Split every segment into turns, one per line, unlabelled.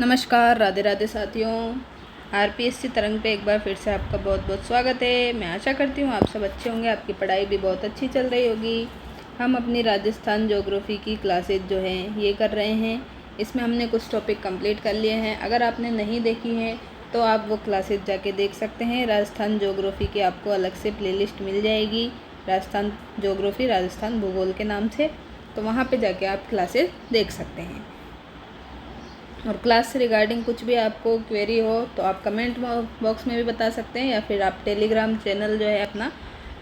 नमस्कार, राधे राधे साथियों। आरपीएससी तरंग पे एक बार फिर से आपका बहुत बहुत स्वागत है। मैं आशा करती हूँ आप सब अच्छे होंगे, आपकी पढ़ाई भी बहुत अच्छी चल रही होगी। हम अपनी राजस्थान ज्योग्राफी की क्लासेज जो हैं ये कर रहे हैं। इसमें हमने कुछ टॉपिक कंप्लीट कर लिए हैं। अगर आपने नहीं देखी हैं तो आप वो क्लासेज जाके देख सकते हैं। राजस्थान ज्योग्राफी की आपको अलग से प्लेलिस्ट मिल जाएगी, राजस्थान ज्योग्राफी राजस्थान भूगोल के नाम से। तो वहाँ पर जाके आप क्लासेज देख सकते हैं। और क्लास से रिगार्डिंग कुछ भी आपको क्वेरी हो तो आप कमेंट बॉक्स में भी बता सकते हैं, या फिर आप टेलीग्राम चैनल जो है अपना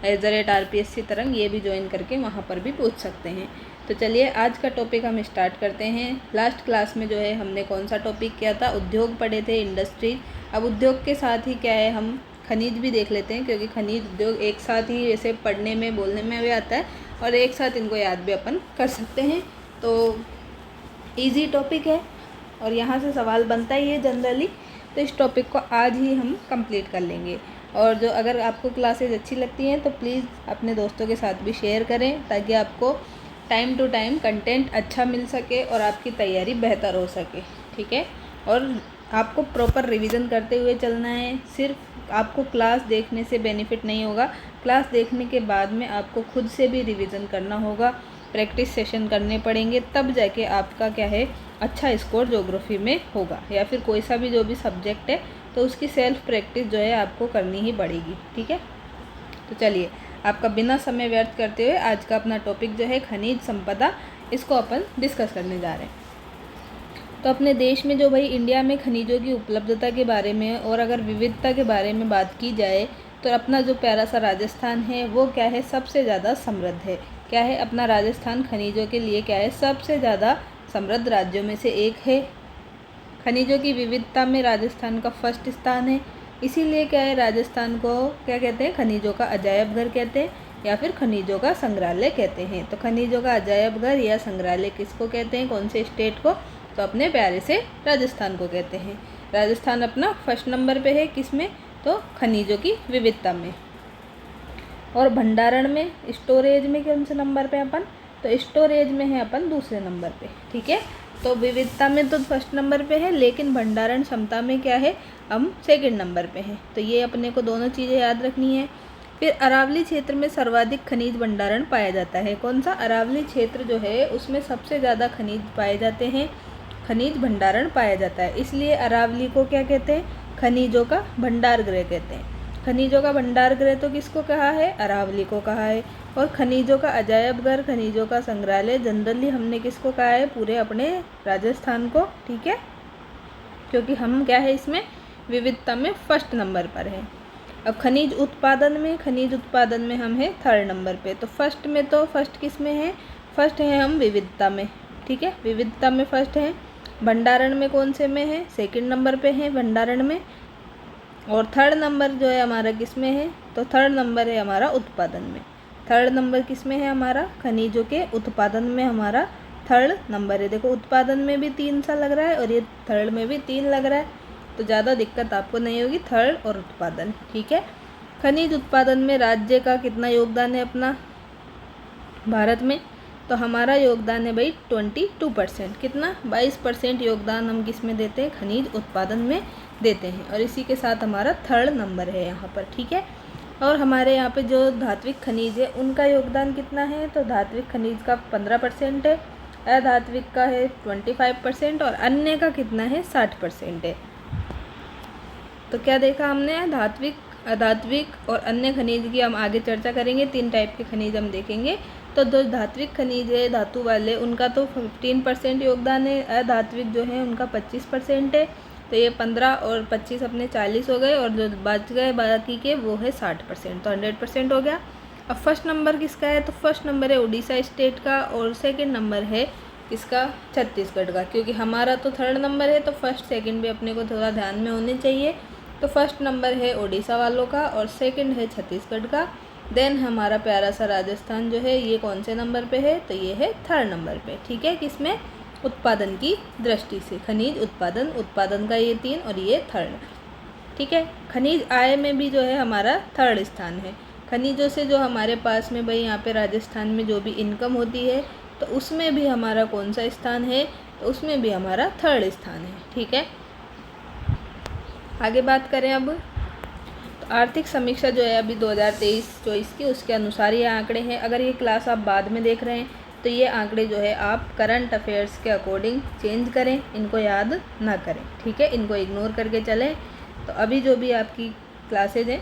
@RPSC तरंग ये भी ज्वाइन करके वहाँ पर भी पूछ सकते हैं। तो चलिए आज का टॉपिक हम स्टार्ट करते हैं। लास्ट क्लास में जो है हमने कौन सा टॉपिक किया था, उद्योग पढ़े थे, इंडस्ट्री। अब उद्योग के साथ ही क्या है हम खनिज भी देख लेते हैं, क्योंकि खनिज उद्योग एक साथ ही ऐसे पढ़ने में बोलने में भी आता है और एक साथ इनको याद भी अपन कर सकते हैं। तो ईजी टॉपिक है और यहाँ से सवाल बनता ही है जनरली। तो इस टॉपिक को आज ही हम कंप्लीट कर लेंगे। और जो अगर आपको क्लासेज अच्छी लगती हैं तो प्लीज़ अपने दोस्तों के साथ भी शेयर करें, ताकि आपको टाइम टू टाइम कंटेंट अच्छा मिल सके और आपकी तैयारी बेहतर हो सके। ठीक है, और आपको प्रॉपर रिवीजन करते हुए चलना है। सिर्फ आपको क्लास देखने से बेनिफिट नहीं होगा, क्लास देखने के बाद में आपको खुद से भी रिवीजन करना होगा, प्रैक्टिस सेशन करने पड़ेंगे, तब जाके आपका क्या है अच्छा स्कोर ज्योग्राफी में होगा। या फिर कोई सा भी जो भी सब्जेक्ट है तो उसकी सेल्फ प्रैक्टिस जो है आपको करनी ही पड़ेगी। ठीक है, तो चलिए आपका बिना समय व्यर्थ करते हुए आज का अपना टॉपिक जो है खनिज संपदा, इसको अपन डिस्कस करने जा रहे हैं। तो अपने देश में जो भाई इंडिया में खनिजों की उपलब्धता के बारे में और अगर विविधता के बारे में बात की जाए तो अपना जो प्यारा सा राजस्थान है वो क्या है सबसे ज़्यादा समृद्ध है। क्या है अपना राजस्थान खनिजों के लिए क्या है सबसे ज़्यादा समृद्ध राज्यों में से एक है। खनिजों की विविधता में राजस्थान का फर्स्ट स्थान है। इसीलिए क्या है राजस्थान को क्या कहते हैं, खनिजों का अजायब घर कहते हैं या फिर खनिजों का संग्रहालय कहते हैं। तो खनिजों का अजायब घर या संग्रहालय किसको कहते हैं, कौन से स्टेट को, तो अपने प्यारे से राजस्थान को कहते हैं। राजस्थान अपना फर्स्ट नंबर पे है किसमें, तो खनिजों की विविधता में। और भंडारण में, स्टोरेज में कौन से नंबर पे अपन, तो स्टोरेज में है अपन दूसरे नंबर पे। ठीक है, तो विविधता में तो फर्स्ट नंबर पे है, लेकिन भंडारण क्षमता में क्या है हम सेकंड नंबर पे हैं। तो ये अपने को दोनों चीज़ें याद रखनी है। फिर अरावली क्षेत्र में सर्वाधिक खनिज भंडारण पाया जाता है। कौन सा, अरावली क्षेत्र जो है उसमें सबसे ज़्यादा खनिज पाए जाते हैं, खनिज भंडारण पाया जाता है। इसलिए अरावली को क्या कहते हैं, खनिजों का भंडार गृह कहते हैं। खनिजों का भंडार गृह तो किसको कहा है, अरावली को कहा है। और खनिजों का अजायब घर, खनिजों का संग्रहालय जनरली हमने किसको कहा है, पूरे अपने राजस्थान को। ठीक है, क्योंकि हम क्या है इसमें विविधता में फर्स्ट नंबर पर है। अब खनिज उत्पादन में हम हैं थर्ड नंबर पे। तो फर्स्ट में तो फर्स्ट किस में है, फर्स्ट है हम विविधता में। ठीक है, विविधता में फर्स्ट है। भंडारण में कौन से में है, सेकंड नंबर पे है भंडारण में। और थर्ड नंबर जो है हमारा किस में है, तो थर्ड नंबर है हमारा उत्पादन में। थर्ड नंबर किस में है हमारा, खनिजों के उत्पादन में हमारा थर्ड नंबर है। देखो उत्पादन में भी 3 सा लग रहा है और ये थर्ड में भी 3 लग रहा है, तो ज़्यादा दिक्कत आपको नहीं होगी, थर्ड और उत्पादन। ठीक है, खनिज उत्पादन में राज्य का कितना योगदान है अपना भारत में, तो हमारा योगदान है भाई 22%। कितना, 22% योगदान हम किस में देते हैं, खनिज उत्पादन में देते हैं। और इसी के साथ हमारा थर्ड नंबर है यहाँ पर। ठीक है, और हमारे यहाँ पे जो धात्विक खनिज है उनका योगदान कितना है, तो धात्विक खनिज का 15% है, अधात्विक का है 25% और अन्य का कितना है 60% है। तो क्या देखा हमने, धात्विक, अधात्विक और अन्य खनिज की हम आगे चर्चा करेंगे। 3 टाइप के खनिज हम देखेंगे। तो जो धात्विक खनिज है धातु वाले उनका तो 15% योगदान है, अधात्विक जो है उनका 25% है। तो ये 15 और 25 अपने 40 हो गए, और जो बच गए बाकी के वो है 60%, तो 100% हो गया। अब फर्स्ट नंबर किसका है, तो फर्स्ट नंबर है उड़ीसा स्टेट का और सेकंड नंबर है किसका, छत्तीसगढ़ का। क्योंकि हमारा तो थर्ड नंबर है तो फर्स्ट सेकंड भी अपने को थोड़ा ध्यान में होने चाहिए। तो फर्स्ट नंबर है उड़ीसा वालों का और सेकंड है छत्तीसगढ़ का। देन हमारा प्यारा सा राजस्थान जो है ये कौन से नंबर पे है, तो ये है थर्ड नंबर पे। ठीक है, किसमें, उत्पादन की दृष्टि से, खनिज उत्पादन का ये 3 और ये थर्ड। ठीक है, खनिज आय में भी जो है हमारा थर्ड स्थान है। खनिजों से जो हमारे पास में भाई यहाँ पे राजस्थान में जो भी इनकम होती है तो उसमें भी हमारा कौन सा स्थान है, तो उसमें भी हमारा 3rd स्थान है। ठीक है, आगे बात करें अब, तो आर्थिक समीक्षा जो है अभी 2023-24 की, उसके अनुसार ये आंकड़े हैं। अगर ये क्लास आप बाद में देख रहे हैं तो ये आंकड़े जो है आप करंट अफेयर्स के अकॉर्डिंग चेंज करें, इनको याद ना करें। ठीक है, इनको इग्नोर करके चलें। तो अभी जो भी आपकी क्लासेज हैं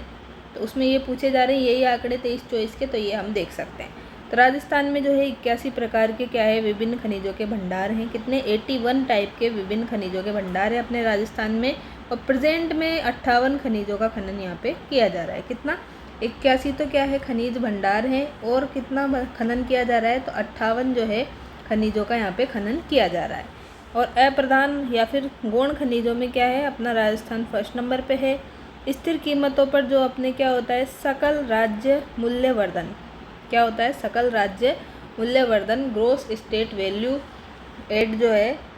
तो उसमें ये पूछे जा रहे हैं यही आंकड़े 23-24 के, तो ये हम देख सकते हैं। तो राजस्थान में जो है 81 प्रकार के क्या है विभिन्न खनिजों के भंडार हैं। कितने? 81 टाइप के विभिन्न खनिजों के भंडार है अपने राजस्थान में। और प्रेजेंट में 58 खनिजों का खनन यहाँ पे किया जा रहा है। कितना? 81 तो क्या है खनिज भंडार है, और कितना खनन किया जा रहा है? तो 58 जो है खनिजों का यहाँ पे खनन किया जा रहा है। और अप्रधान या फिर गौण खनिजों में क्या है? अपना राजस्थान 1st नंबर पे है। स्थिर कीमतों पर जो अपने क्या होता है? सकल राज्य मूल्यवर्धन। क्या होता है? सकल राज्य मूल्यवर्धन, ग्रोस स्टेट वैल्यू एड जो है,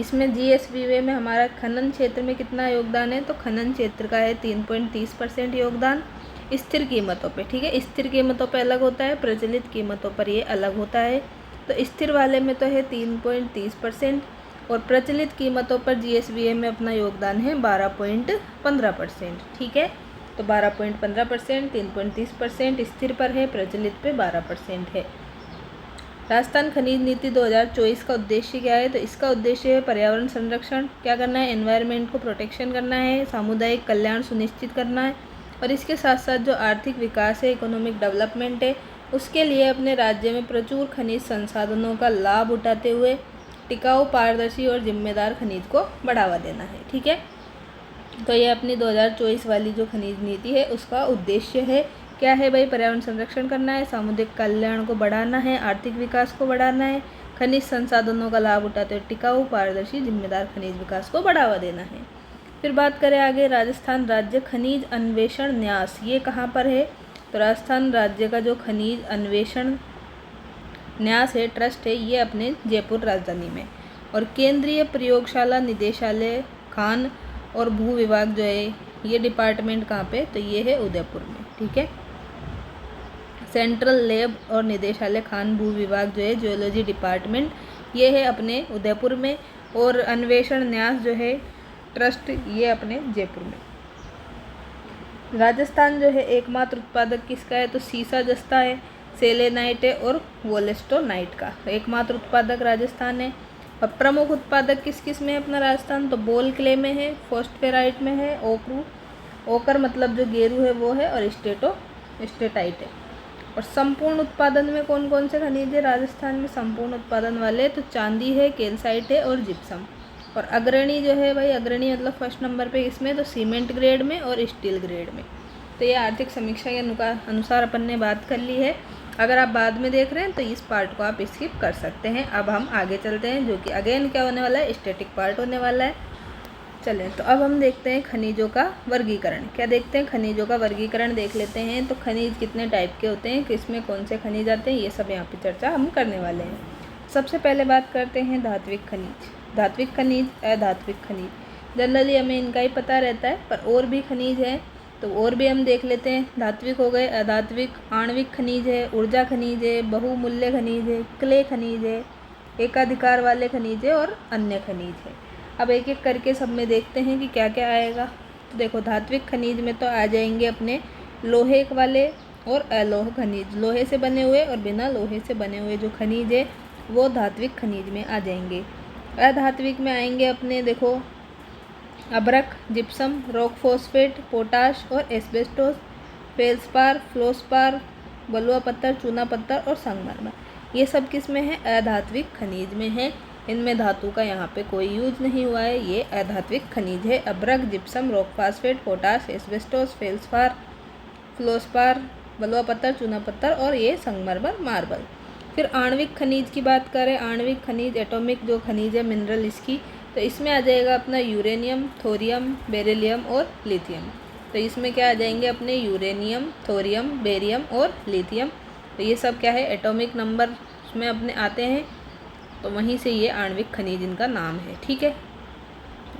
इसमें GSVW में हमारा खनन क्षेत्र में कितना योगदान है? तो खनन क्षेत्र का है 3.30% योगदान स्थिर कीमतों पे। ठीक है, स्थिर कीमतों पे अलग होता है, प्रचलित कीमतों पर ये अलग होता है। तो स्थिर वाले में तो है 3.30%, और प्रचलित कीमतों पर GSVW में अपना योगदान है 12.15%। ठीक है, तो 12.15%, 3.30% स्थिर पर है, प्रचलित पे 12% है। राजस्थान खनिज नीति 2024 का उद्देश्य क्या है? तो इसका उद्देश्य है पर्यावरण संरक्षण क्या करना है? एनवायरनमेंट को प्रोटेक्शन करना है, सामुदायिक कल्याण सुनिश्चित करना है, और इसके साथ साथ जो आर्थिक विकास है, इकोनॉमिक डेवलपमेंट है, उसके लिए अपने राज्य में प्रचुर खनिज संसाधनों का लाभ उठाते हुए टिकाऊ, पारदर्शी और जिम्मेदार खनिज को बढ़ावा देना है। ठीक है, तो ये अपनी 2024 वाली जो खनिज नीति है उसका उद्देश्य है। क्या है भाई? पर्यावरण संरक्षण करना है, सामुदायिक कल्याण को बढ़ाना है, आर्थिक विकास को बढ़ाना है, खनिज संसाधनों का लाभ उठाते हुए टिकाऊ, पारदर्शी, जिम्मेदार खनिज विकास को बढ़ावा देना है। फिर बात करें आगे, राजस्थान राज्य खनिज अन्वेषण न्यास, ये कहाँ पर है? तो राजस्थान राज्य का जो खनिज अन्वेषण न्यास है, ट्रस्ट है, ये अपने जयपुर राजधानी में। और केंद्रीय प्रयोगशाला निदेशालय खान और भू विभाग जो है ये डिपार्टमेंट कहाँ पे? तो ये है उदयपुर में। ठीक है, सेंट्रल लैब और निदेशालय खान भू विभाग जो है जियोलॉजी डिपार्टमेंट, ये है अपने उदयपुर में। और अन्वेषण न्यास जो है ट्रस्ट, ये अपने जयपुर में। राजस्थान जो है एकमात्र उत्पादक किसका है? तो सीसा जस्ता है, सेलेनाइट है और वोलेस्टोनाइट का एकमात्र उत्पादक राजस्थान है। और प्रमुख उत्पादक किस किस में है अपना राजस्थान? तो बोल क्ले में है, फॉस्फेराइट में है, ओकर मतलब जो गेरू है वो है, और स्टेटाइट है। और संपूर्ण उत्पादन में कौन कौन से खनिज है राजस्थान में संपूर्ण उत्पादन वाले? तो चांदी है, कैल्साइट है और जिप्सम। और अग्रणी जो है भाई, अग्रणी मतलब 1st नंबर पे इसमें, तो सीमेंट ग्रेड में और स्टील ग्रेड में। तो ये आर्थिक समीक्षा के अनुसार अपन ने बात कर ली है। अगर आप बाद में देख रहे हैं तो इस पार्ट को आप स्किप कर सकते हैं। अब हम आगे चलते हैं, जो कि अगेन क्या होने वाला है? स्टैटिक पार्ट होने वाला है। चलें, तो अब हम देखते हैं खनिजों का वर्गीकरण। क्या देखते हैं? खनिजों का वर्गीकरण देख लेते हैं। तो खनिज कितने टाइप के होते हैं, किसमें कौन से खनिज आते हैं, ये सब यहाँ पे चर्चा हम करने वाले हैं। सबसे पहले बात करते हैं धात्विक खनिज। धात्विक खनिज, अधात्विक खनिज, जनरली हमें इनका ही पता रहता है, पर और भी खनिज हैं तो और भी हम देख लेते हैं। धात्विक हो गए, अधात्विक, आणविक खनिज है, ऊर्जा खनिज है, बहुमूल्य खनिज है, क्ले खनिज है, एकाधिकार वाले खनिज है और अन्य खनिज है। अब एक एक करके सब में देखते हैं कि क्या क्या आएगा। तो देखो, धात्विक खनिज में तो आ जाएंगे अपने लोहे वाले और अलोह खनिज, लोहे से बने हुए और बिना लोहे से बने हुए जो खनिज है वो धात्विक खनिज में आ जाएंगे। अधात्विक में आएंगे अपने देखो अभ्रक, जिप्सम, रॉक फॉस्फेट, पोटाश और एस्बेस्टोस, फेल्सपार, फ्लोस्पार, बलुआ पत्थर, चूना पत्थर और संगमरमर। ये सब किस में है? अधात्विक खनिज में है। इनमें धातु का यहाँ पे कोई यूज नहीं हुआ है, ये अधात्विक खनिज है। अभ्रक, gypsum, rock phosphate, potash, asbestos, felspar, fluorspar, बलुआ पत्थर, चूना पत्थर और ये संगमरमर, मार्बल। फिर आणविक खनिज की बात करें, आणविक खनिज एटॉमिक जो खनिज है मिनरल इसकी, तो इसमें आ जाएगा अपना यूरेनियम, थोरियम, बेरिलियम और लिथियम। तो इसमें क्या आ जाएंगे अपने यूरेनियम, थोरियम, बेरियम और लिथियम। तो ये सब क्या है? एटॉमिक नंबर में अपने आते हैं, तो वहीं से ये आणविक खनिज इनका नाम है। ठीक है,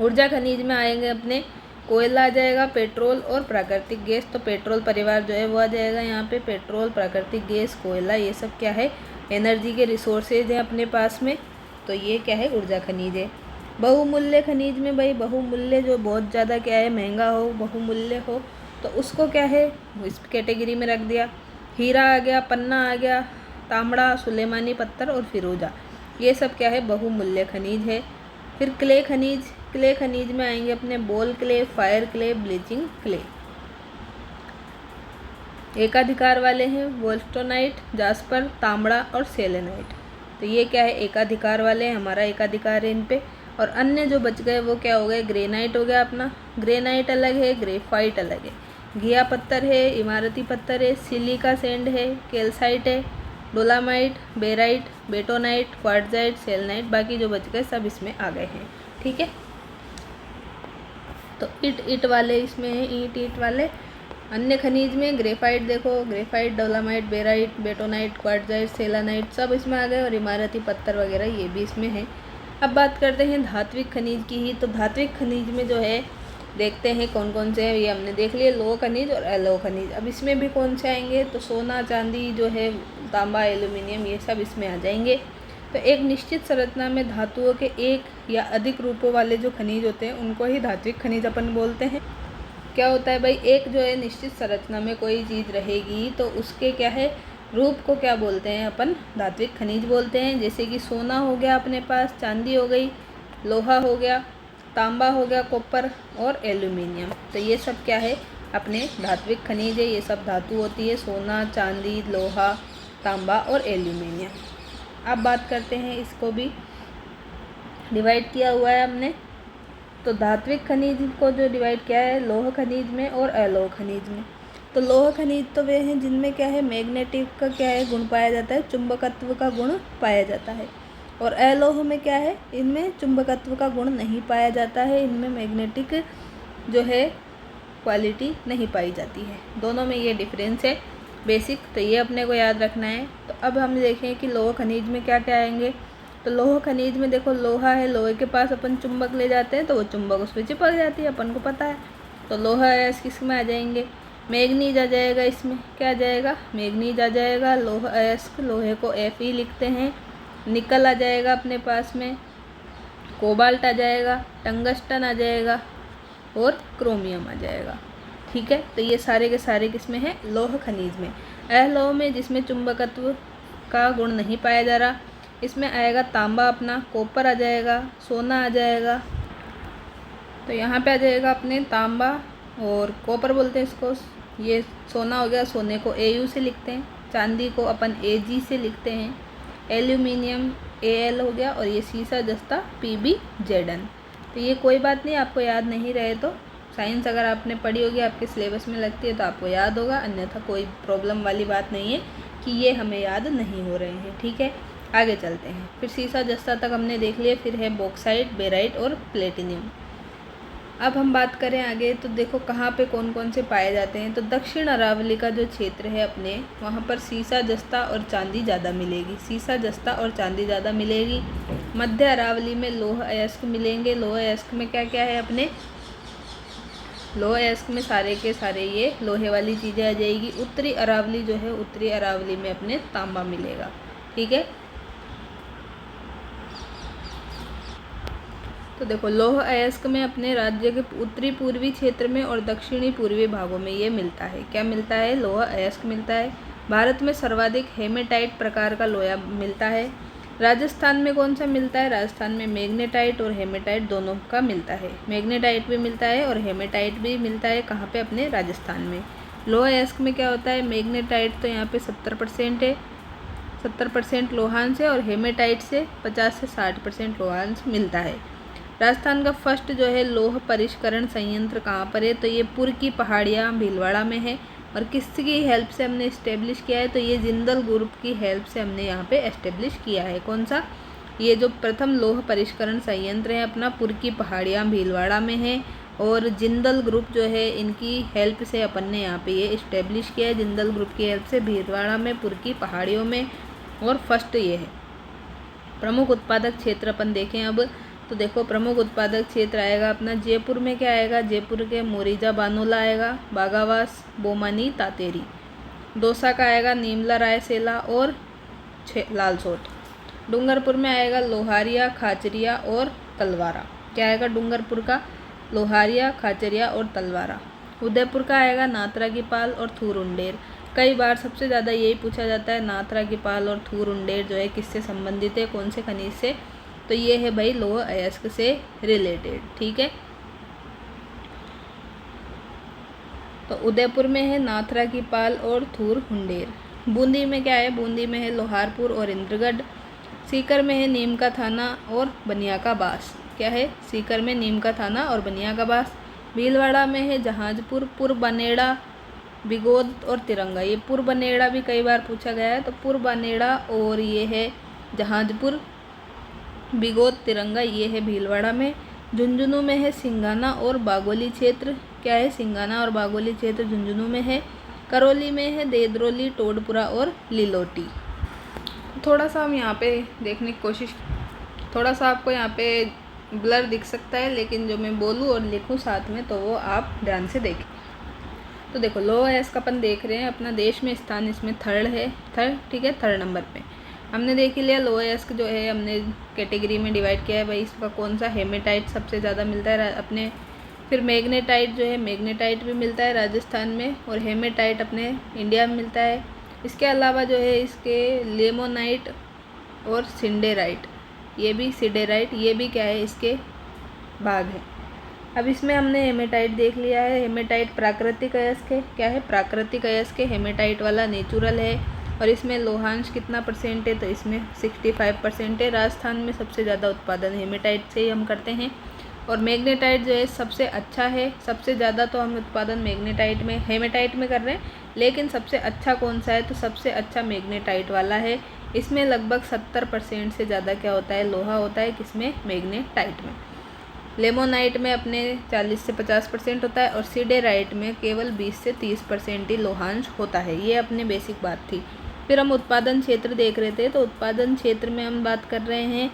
ऊर्जा खनिज में आएंगे अपने कोयला आ जाएगा, पेट्रोल और प्राकृतिक गैस। तो पेट्रोल परिवार जो है वो आ जाएगा यहाँ पे। पेट्रोल, प्राकृतिक गैस, कोयला, ये सब क्या है? एनर्जी के रिसोर्सेज हैं अपने पास में। तो ये क्या है, ऊर्जा खनिज है। बहुमूल्य खनिज में भाई, बहुमूल्य जो बहुत ज़्यादा क्या है, महंगा हो, बहुमूल्य हो, तो उसको क्या है, इस कैटेगरी में रख दिया। हीरा आ गया, पन्ना आ गया, तांबड़ा, सुलेमानी पत्थर और फिरोजा, ये सब क्या है, बहुमूल्य खनिज है। फिर क्ले खनिज, क्ले खनिज में आएंगे अपने ball clay, fire clay, bleaching clay. एकाधिकार वाले हैं वोल्स्टोनाइट, जास्पर, तांबड़ा और सेलेनाइट। तो ये क्या है, एकाधिकार वाले हैं, हमारा एकाधिकार है इन पे। और अन्य जो बच गए वो क्या हो गए, ग्रेनाइट हो गया अपना। ग्रेनाइट अलग है, ग्रेफाइट अलग है। घिया पत्थर है, इमारती पत्थर है, सिलिका सैंड है, कैल्साइट है, dolomite, barite, bentonite, quartzite, selenite, बाकी जो बच गए सब इसमें आ गए हैं। ठीक है, तो ईट वाले इसमें है, ईट वाले। अन्य खनिज में ग्रेफाइट, देखो graphite, dolomite, barite, bentonite, quartzite, selenite सब इसमें आ गए, और इमारती पत्थर वगैरह ये भी इसमें है। अब बात करते हैं धात्विक खनिज की ही। तो धात्विक खनिज में जो है देखते हैं कौन कौन से हैं, ये हमने देख लिए, लोह खनिज और अलोह खनिज। अब इसमें भी कौन से आएंगे, तो सोना, चांदी जो है, तांबा, एल्यूमिनियम, ये सब इसमें आ जाएंगे। तो एक निश्चित संरचना में धातुओं के एक या अधिक रूपों वाले जो खनिज होते हैं उनको ही धात्विक खनिज अपन बोलते हैं। क्या होता है भाई, एक जो है निश्चित संरचना में कोई चीज़ रहेगी तो उसके क्या है, रूप को क्या बोलते हैं अपन, धात्विक खनिज बोलते हैं। जैसे कि सोना हो गया अपने पास, चांदी हो गई, लोहा हो गया, तांबा हो गया, कॉपर और एल्यूमिनियम। तो ये सब क्या है, अपने धात्विक खनिज है। ये सब धातु होती है, सोना, चांदी, लोहा, तांबा और एल्यूमिनियम। अब बात करते हैं, इसको भी डिवाइड किया हुआ है हमने। तो धात्विक खनिज को जो डिवाइड किया है लोह खनिज में और अलोह खनिज में। तो लोह खनिज तो वे हैं जिनमें क्या है, मैग्नेटिक का क्या है, गुण पाया जाता है, चुंबकत्व का गुण पाया जाता है। और अलोह में क्या है, इनमें चुंबकत्व का गुण नहीं पाया जाता है, इनमें मैग्नेटिक जो है क्वालिटी नहीं पाई जाती है। दोनों में ये डिफरेंस है बेसिक, तो ये अपने को याद रखना है। तो अब हम देखें कि लोह खनिज में क्या क्या आएंगे। तो लोह खनिज में देखो, लोहा है, लोहे के पास अपन चुंबक ले जाते हैं तो वो चुंबक उस पर चिपक जाती है, अपन को पता है। तो लोहा अयस्क इसमें आ जाएंगे। मैग्नीज आ जाएगा, इसमें क्या आ जाएगा, मैग्नीज आ जाएगा। लोह अयस्क, लोहे को Fe लिखते हैं। निकल आ जाएगा अपने पास में, कोबाल्ट आ जाएगा, टंगस्टन आ जाएगा और क्रोमियम आ जाएगा। ठीक है, तो ये सारे के सारे किसमें हैं, लोह खनिज में। अलोह में, जिसमें चुंबकत्व का गुण नहीं पाया जा रहा, इसमें आएगा तांबा अपना, कॉपर आ जाएगा, सोना आ जाएगा। तो यहाँ पे आ जाएगा अपने तांबा और कॉपर बोलते हैं इसको। ये सोना हो गया, सोने को Au से लिखते हैं, चांदी को अपन Ag से लिखते हैं, एल्यूमिनियम Al हो गया, और ये सीसा जस्ता PbZn। तो ये कोई बात नहीं, आपको याद नहीं रहे तो साइंस अगर आपने पढ़ी होगी, आपके सिलेबस में लगती है तो आपको याद होगा, अन्यथा कोई प्रॉब्लम वाली बात नहीं है कि ये हमें याद नहीं हो रहे हैं। ठीक है, आगे चलते हैं। फिर सीसा जस्ता तक हमने देख लिया, फिर है बॉक्साइट, बेराइट और प्लेटिनियम। अब हम बात करें आगे, तो देखो कहाँ पे कौन कौन से पाए जाते हैं। तो दक्षिण अरावली का जो क्षेत्र है अपने, वहाँ पर सीसा जस्ता और चांदी ज़्यादा मिलेगी, सीसा जस्ता और चांदी ज़्यादा मिलेगी। मध्य अरावली में लोह अयस्क मिलेंगे। लोह अयस्क में क्या क्या है अपने, लोह अयस्क में सारे के सारे ये लोहे वाली चीज़ें आ जाएगी। उत्तरी अरावली जो है, उत्तरी अरावली में अपने तांबा मिलेगा। ठीक है, तो देखो लोह अयस्क में अपने राज्य के उत्तरी पूर्वी क्षेत्र में और दक्षिणी पूर्वी भागों में ये मिलता है। क्या मिलता है, लोह अयस्क मिलता है। भारत में सर्वाधिक हेमेटाइट प्रकार का लोहा मिलता है। राजस्थान में कौन सा मिलता है, राजस्थान में मैग्नेटाइट और हेमेटाइट दोनों का मिलता है। मैग्नेटाइट भी मिलता है और हेमेटाइट भी मिलता है। कहाँ पे, अपने राजस्थान में। लोह अयस्क में क्या होता है, मैग्नेटाइट तो यहाँ पे 70% है, 70% लोहांश है, और हेमेटाइट से 50 से 60% लोहांश मिलता है। राजस्थान का फर्स्ट जो है लोह परिष्करण संयंत्र कहाँ पर है, तो ये पुर की पहाड़ियाँ भीलवाड़ा में है। और किसकी हेल्प से हमने इस्टेब्लिश किया है, तो ये जिंदल ग्रुप की हेल्प से हमने यहाँ पे इस्टेब्लिश किया है। कौन सा, ये जो प्रथम लोह परिष्करण संयंत्र है अपना पुर की पहाड़ियाँ भीलवाड़ा में है, और जिंदल ग्रुप जो है इनकी हेल्प से अपन ने यहाँ पे ये इस्टेब्लिश किया है। जिंदल ग्रुप की हेल्प से भीलवाड़ा में, पुर की पहाड़ियों में, और फर्स्ट ये है। प्रमुख उत्पादक क्षेत्र अपन देखें अब, तो देखो प्रमुख उत्पादक क्षेत्र आएगा अपना जयपुर में। क्या आएगा, जयपुर के मोरीजा बानोला आएगा, बागावास, बोमानी, तातेरी। दौसा का आएगा नीमला, रायसेला और लालसोट। डूंगरपुर में आएगा लोहारिया, खाचरिया और तलवारा। क्या आएगा डूंगरपुर का? लोहारिया, खाचरिया और तलवारा। उदयपुर का आएगा नाथरा की पाल और थूर-उंडेर। कई बार सबसे ज़्यादा यही पूछा जाता है, नाथरा की पाल और थूर-उंडेर जो है किससे संबंधित है, कौन से खनिज से? तो ये है भाई लौह अयस्क से रिलेटेड। ठीक है, तो उदयपुर में है नाथरा की पाल और थूर-उंडेर। बूंदी में क्या है? बूंदी में है लोहारपुर और इंद्रगढ़। सीकर में है नीम का थाना और बनिया का बास। क्या है? सीकर में नीम का थाना और बनिया का बास। भीलवाड़ा में है जहाजपुर, पुरबनेड़ा, बिगोद और तिरंगा। ये पुरबनेड़ा भी कई बार पूछा गया है, तो पुरबनेड़ा और ये है जहाजपुर, बिगोद, तिरंगा, ये है भीलवाड़ा में। झुंझुनू में है सिंगाना और बागोली क्षेत्र। क्या है? सिंगाना और बागोली क्षेत्र झुंझुनू में है। करौली में है देदरोली, टोडपुरा और लिलोटी। थोड़ा सा हम यहाँ पे देखने की कोशिश, थोड़ा सा आपको यहाँ पे ब्लर दिख सकता है, लेकिन जो मैं बोलूँ और लिखूँ साथ में तो वो आप ध्यान से देखें। तो देखो लौह अयस्क अपन देख रहे हैं, अपना देश में स्थान इसमें थर्ड है, ठीक है, थर्ड नंबर पे हमने देख लिया। लौह अयस्क जो है हमने कैटेगरी में डिवाइड किया है भाई, इसका कौन सा? हेमेटाइट सबसे ज़्यादा मिलता है अपने। फिर मैग्नेटाइट जो है, मैग्नेटाइट भी मिलता है राजस्थान में, और हेमेटाइट अपने इंडिया में मिलता है। इसके अलावा जो है इसके लेमोनाइट और सिंडेराइट, ये भी सिडेराइट, ये भी क्या है? इसके भाग है। अब इसमें हमने हेमेटाइट देख लिया है। हेमेटाइट प्राकृतिक अयस्क है। क्या है? प्राकृतिक अयस्क है। हेमेटाइट वाला नेचुरल है, और इसमें लोहांश कितना परसेंट है? तो इसमें 65% है। राजस्थान में सबसे ज़्यादा उत्पादन हेमेटाइट से ही हम करते हैं। और मैग्नेटाइट जो है सबसे अच्छा है, सबसे ज़्यादा तो हम उत्पादन मैग्नेटाइट में, हेमेटाइट में कर रहे हैं, लेकिन सबसे अच्छा कौन सा है? तो सबसे अच्छा मैग्नेटाइट वाला है। इसमें लगभग 70% से ज़्यादा क्या होता है? लोहा होता है। किसमें? मैग्नेटाइट में। लेमोनाइट में अपने 40 से 50% होता है, और सिडेराइट में केवल 20 से 30% ही लोहांश होता है। ये अपने बेसिक बात थी। फिर हम उत्पादन क्षेत्र देख रहे थे, तो उत्पादन क्षेत्र में हम बात कर रहे हैं,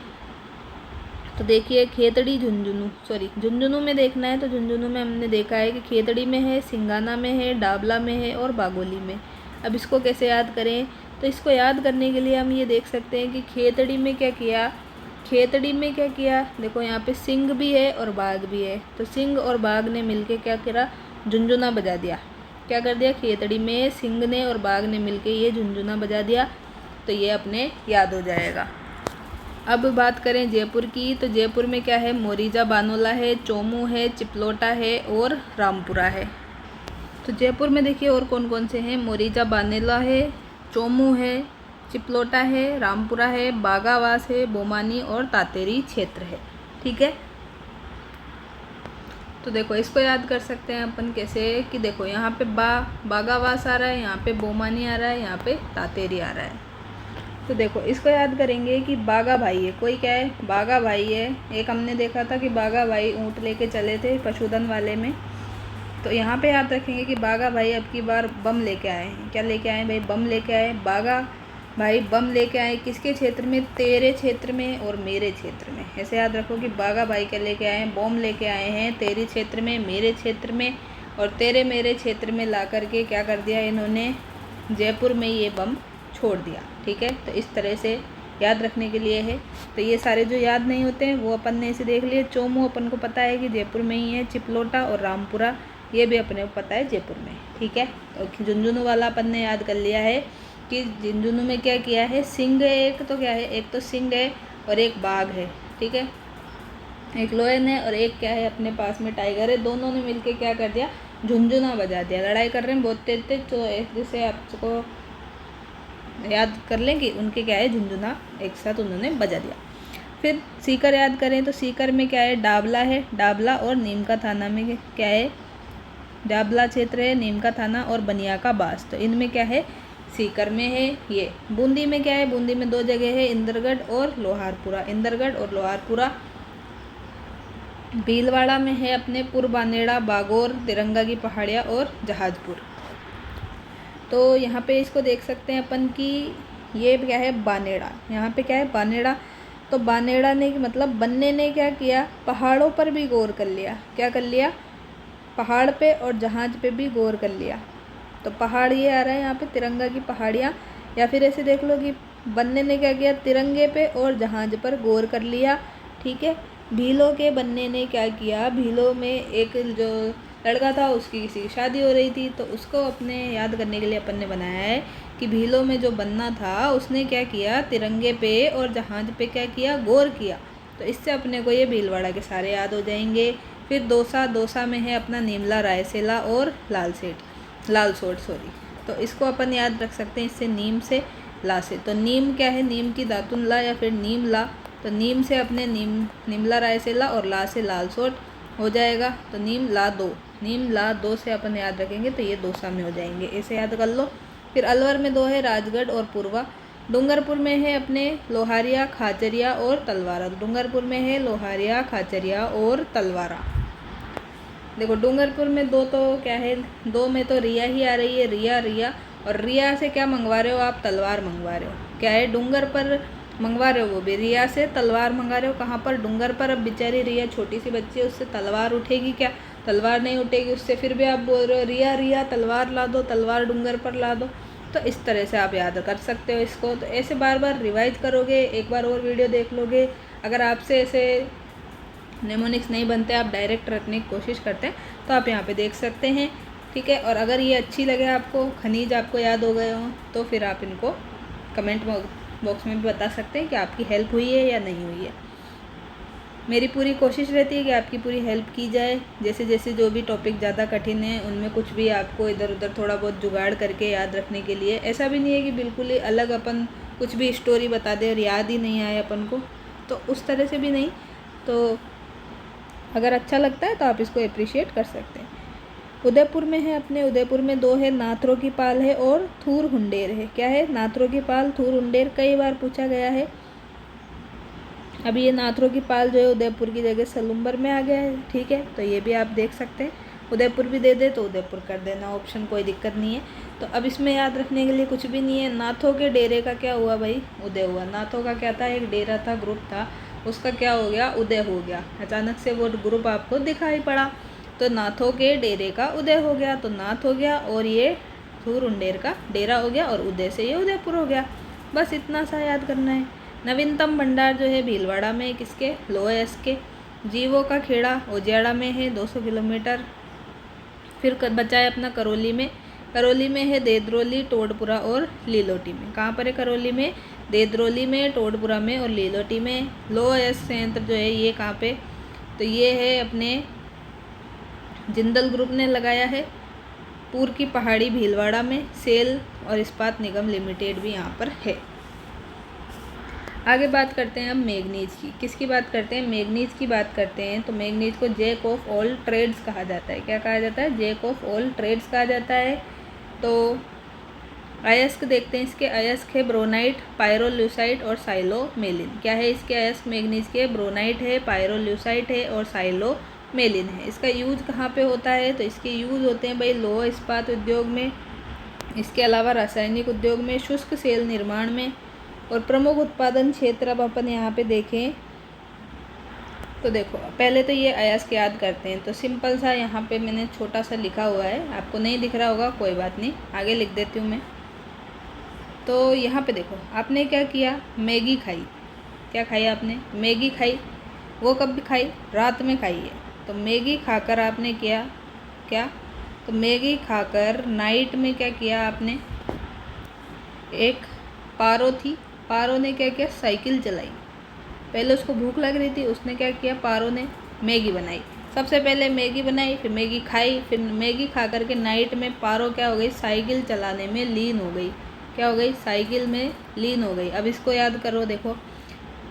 तो देखिए खेतड़ी, झुंझुनू में देखना है, तो झुंझुनू में हमने देखा है कि खेतड़ी में है, सिंगाना में है, डाबला में है और बागोली में। अब इसको कैसे याद करें? तो इसको याद करने के लिए हम ये देख सकते हैं कि खेतड़ी में क्या किया, देखो यहाँ पे सिंह भी है और बाघ भी है, तो सिंह और बाघ ने मिलके क्या करा? झुंझुना बजा दिया। क्या कर दिया? खेतड़ी में सिंह ने और बाघ ने मिलके ये झुंझुना बजा दिया, तो ये अपने याद हो जाएगा। अब बात करें जयपुर की, तो जयपुर में क्या है? मोरीजा बानोला है, चोमू है, चिपलोटा है और रामपुरा है। तो जयपुर में देखिए और कौन कौन से हैं? मोरीजा बानेला है, चोमू है, चिपलोटा है, रामपुरा है, बागावास है, बोमानी और तातेरी क्षेत्र है। ठीक है, तो देखो इसको याद कर सकते हैं अपन कैसे, कि देखो यहाँ पे बागावास आ रहा है, यहाँ पे बोमानी आ रहा है, यहाँ पे तातेरी आ रहा है। तो देखो इसको याद करेंगे कि बागा भाई है, कोई क्या है? बागा भाई है। एक हमने देखा था कि बागा भाई ऊँट लेके चले थे पशुधन वाले में, तो यहाँ पे याद रखेंगे कि बागा भाई अब की बार बम लेके आए हैं। क्या लेके आए भाई? बम लेके आए। बागा भाई बम लेके आए किसके क्षेत्र में? तेरे क्षेत्र में और मेरे क्षेत्र में। ऐसे याद रखो कि बागा भाई क्या लेके आए हैं? बम लेके आए हैं तेरे क्षेत्र में, मेरे क्षेत्र में, और तेरे मेरे क्षेत्र में ला करके क्या कर दिया इन्होंने? जयपुर में ये बम छोड़ दिया। ठीक है, तो इस तरह से याद रखने के लिए है। तो ये सारे जो याद नहीं होते हैं वो अपन ने इसे देख लिए। चोमू अपन को पता है कि जयपुर में ही है, चिपलोटा और रामपुरा ये भी अपने को पता है जयपुर में। ठीक है, तो झुंझुनू वाला अपन ने याद कर लिया है कि झुंझुनू में क्या किया है? सिंह है एक, तो क्या है? एक तो सिंह है और एक बाघ है। ठीक है, एक लोयन है और एक क्या है? अपने पास में टाइगर है। दोनों ने मिलके क्या कर दिया? झुंझुना बजा दिया। लड़ाई कर रहे हैं बहुत तेज तेज, तो जैसे आपको याद कर लें कि उनके क्या है? झुंझुना एक साथ उन्होंने बजा दिया। फिर सीकर याद करें, तो सीकर में क्या है? डाबला है, डाबला और नीम का थाना में क्या है? डाबला क्षेत्र है, नीम का थाना और बनिया का बास। तो इनमें क्या है? सीकर में है ये। बूंदी में क्या है? बूंदी में 2 जगह है, इंद्रगढ़ और लोहारपुरा। इंद्रगढ़ और लोहारपुरा। भीलवाड़ा में है अपने पुरबानेड़ा, बागोर, तिरंगा की पहाड़ियाँ और जहाजपुर। तो यहाँ पे इसको देख सकते हैं अपन कि ये क्या है? बानेड़ा। यहाँ पे क्या है? बानेड़ा। तो बानेड़ा ने मतलब बन्ने ने क्या किया? पहाड़ों पर भी गौर कर लिया। क्या कर लिया? पहाड़ पे और जहाज पे भी गौर कर लिया। तो पहाड़ ये आ रहा है यहाँ पे, तिरंगा की पहाड़ियाँ, या फिर ऐसे देख लो कि बनने ने क्या किया, तिरंगे पे और जहाज पर गौर कर लिया। ठीक है, भीलों के बनने ने क्या किया, भीलों में एक जो लड़का था उसकी किसी की शादी हो रही थी, तो उसको अपने याद करने के लिए अपन ने बनाया है कि भीलों में जो बनना था उसने क्या किया, तिरंगे पे और जहाज पे क्या किया, गौर किया। तो इससे अपने को ये भीलवाड़ा के सारे याद हो जाएंगे। फिर दोसा, दोसा में है अपना नीमला, रायसेला और लालसोट सॉरी। तो इसको अपन याद रख सकते हैं इससे, नीम से ला से। तो नीम क्या है, नीम की दातुन ला या फिर नीम ला। तो नीम से अपने नीमला रायसेला और ला से लालसोट हो जाएगा। तो नीम ला दो से अपन याद रखेंगे तो ये दोसा में हो जाएंगे, ऐसे याद कर लो। फिर अलवर में दो है राजगढ़ और पूर्वा। डूंगरपुर में है अपने लोहारिया, खाचरिया और तलवारा। डूंगरपुर में है लोहारिया, खाचरिया और तलवारा। देखो डूंगरपुर में दो तो क्या है, दो में तो रिया ही आ रही है, रिया। और रिया से क्या मंगवा रहे हो आप, तलवार मंगवा रहे हो। क्या है, डूंगर पर मंगवा रहे हो, वो भी रिया से तलवार मंगा रहे हो। कहाँ पर, डूंगर पर। अब बेचारी रिया छोटी सी बच्ची है, उससे तलवार उठेगी क्या, तलवार नहीं उठेगी उससे। फिर भी आप बोल रहे हो रिया तलवार ला दो, तलवार डूंगर पर ला दो। तो इस तरह से आप याद कर सकते हो इसको। तो ऐसे बार बार रिवाइज करोगे, एक बार और वीडियो देख लोगे। अगर आपसे ऐसे नेमोनिक्स नहीं बनते, आप डायरेक्ट रखने की कोशिश करते हैं, तो आप यहाँ पे देख सकते हैं। ठीक है, और अगर ये अच्छी लगे आपको, खनिज आपको याद हो गए हों, तो फिर आप इनको कमेंट बॉक्स में भी बता सकते हैं कि आपकी हेल्प हुई है या नहीं हुई है। मेरी पूरी कोशिश रहती है कि आपकी पूरी हेल्प की जाए। जैसे जैसे जो भी टॉपिक ज़्यादा कठिन है उनमें कुछ भी आपको इधर उधर थोड़ा बहुत जुगाड़ करके याद रखने के लिए। ऐसा भी नहीं है कि बिल्कुल ही अलग अपन कुछ भी स्टोरी बता दें और याद ही नहीं आए अपन को, तो उस तरह से भी नहीं। तो अगर अच्छा लगता है तो आप इसको अप्रिशिएट कर सकते हैं। उदयपुर में है अपने, उदयपुर में दो है, नाथरों की पाल है और थूर हुंडेर है। क्या है, नाथरों की पाल, थूर हुंडेर, कई बार पूछा गया है। अब ये नाथरों की पाल जो है उदयपुर की जगह सलुम्बर में आ गया है। ठीक है, तो ये भी आप देख सकते हैं। उदयपुर भी दे दे तो उदयपुर कर देना ऑप्शन, कोई दिक्कत नहीं है। तो अब इसमें याद रखने के लिए कुछ भी नहीं है। नाथों के डेरे का क्या हुआ भाई, उदय हुआ। नाथों का क्या था, एक डेरा था, ग्रुप था, उसका क्या हो गया, उदय हो गया। अचानक से वो ग्रुप आपको दिखाई पड़ा, तो नाथों के डेरे का उदय हो गया। तो नाथ हो गया और ये थूर हुंडेर का डेरा हो गया, और उदय से ये उदयपुर हो गया। बस इतना सा याद करना है। नवीनतम भंडार जो है भीलवाड़ा में, किसके, लोएस के। जीवों का खेड़ा उजियाड़ा में है 200 किलोमीटर। फिर बचा है अपना करौली में। करौली में है देदरोली, टोडपुरा और लीलोटी में। कहाँ पर है, करौली में, देदरोली में, टोडपुरा में और लीलोटी में। लोएस संयंत्र जो है ये कहाँ पे, तो ये है अपने जिंदल ग्रुप ने लगाया है। पूर्व की पहाड़ी भीलवाड़ा में। सेल और इस्पात निगम लिमिटेड भी यहाँ पर है। आगे बात करते हैं अब मैग्नीज की। किसकी बात करते हैं, मैग्नीज की बात करते हैं। तो मैग्नीज को जैक ऑफ ऑल ट्रेड्स कहा जाता है। क्या कहा जाता है, जैक ऑफ ऑल ट्रेड्स कहा जाता है। तो अयस्क देखते हैं इसके। अयस्क है ब्रोनाइट, पायरोल्यूसाइट और साइलोमेलिन। क्या है इसके अयस्क मैग्नीज के, ब्रोनाइट है, पायरोल्यूसाइट है और साइलोमेलिन है। इसका यूज कहाँ पे होता है, तो इसके यूज होते हैं भाई लोह इस्पात उद्योग में, इसके अलावा रासायनिक उद्योग में, शुष्क सेल निर्माण में। और प्रमुख उत्पादन क्षेत्र अब अपन यहाँ पे देखें तो देखो पहले तो ये अयस्क याद करते हैं। तो सिंपल सा यहाँ पे मैंने छोटा सा लिखा हुआ है, आपको नहीं दिख रहा होगा, कोई बात नहीं, आगे लिख देती हूँ मैं। तो यहाँ पे देखो आपने क्या किया, मैगी खाई। क्या खाई आपने, मैगी खाई। वो कब खाई, रात में खाई है। तो मैगी खाकर आपने किया क्या, तो मैगी खाकर नाइट में क्या किया आपने, एक पारो थी, पारो ने क्या किया, साइकिल चलाई। पहले उसको भूख लग रही थी, उसने क्या किया, पारो ने मैगी बनाई। सबसे पहले मैगी बनाई, फिर मैगी खाई, फिर मैगी खा करके नाइट में पारो क्या हो गई, साइकिल चलाने में लीन हो गई। क्या हो गई, साइकिल में लीन हो गई। अब इसको याद करो, देखो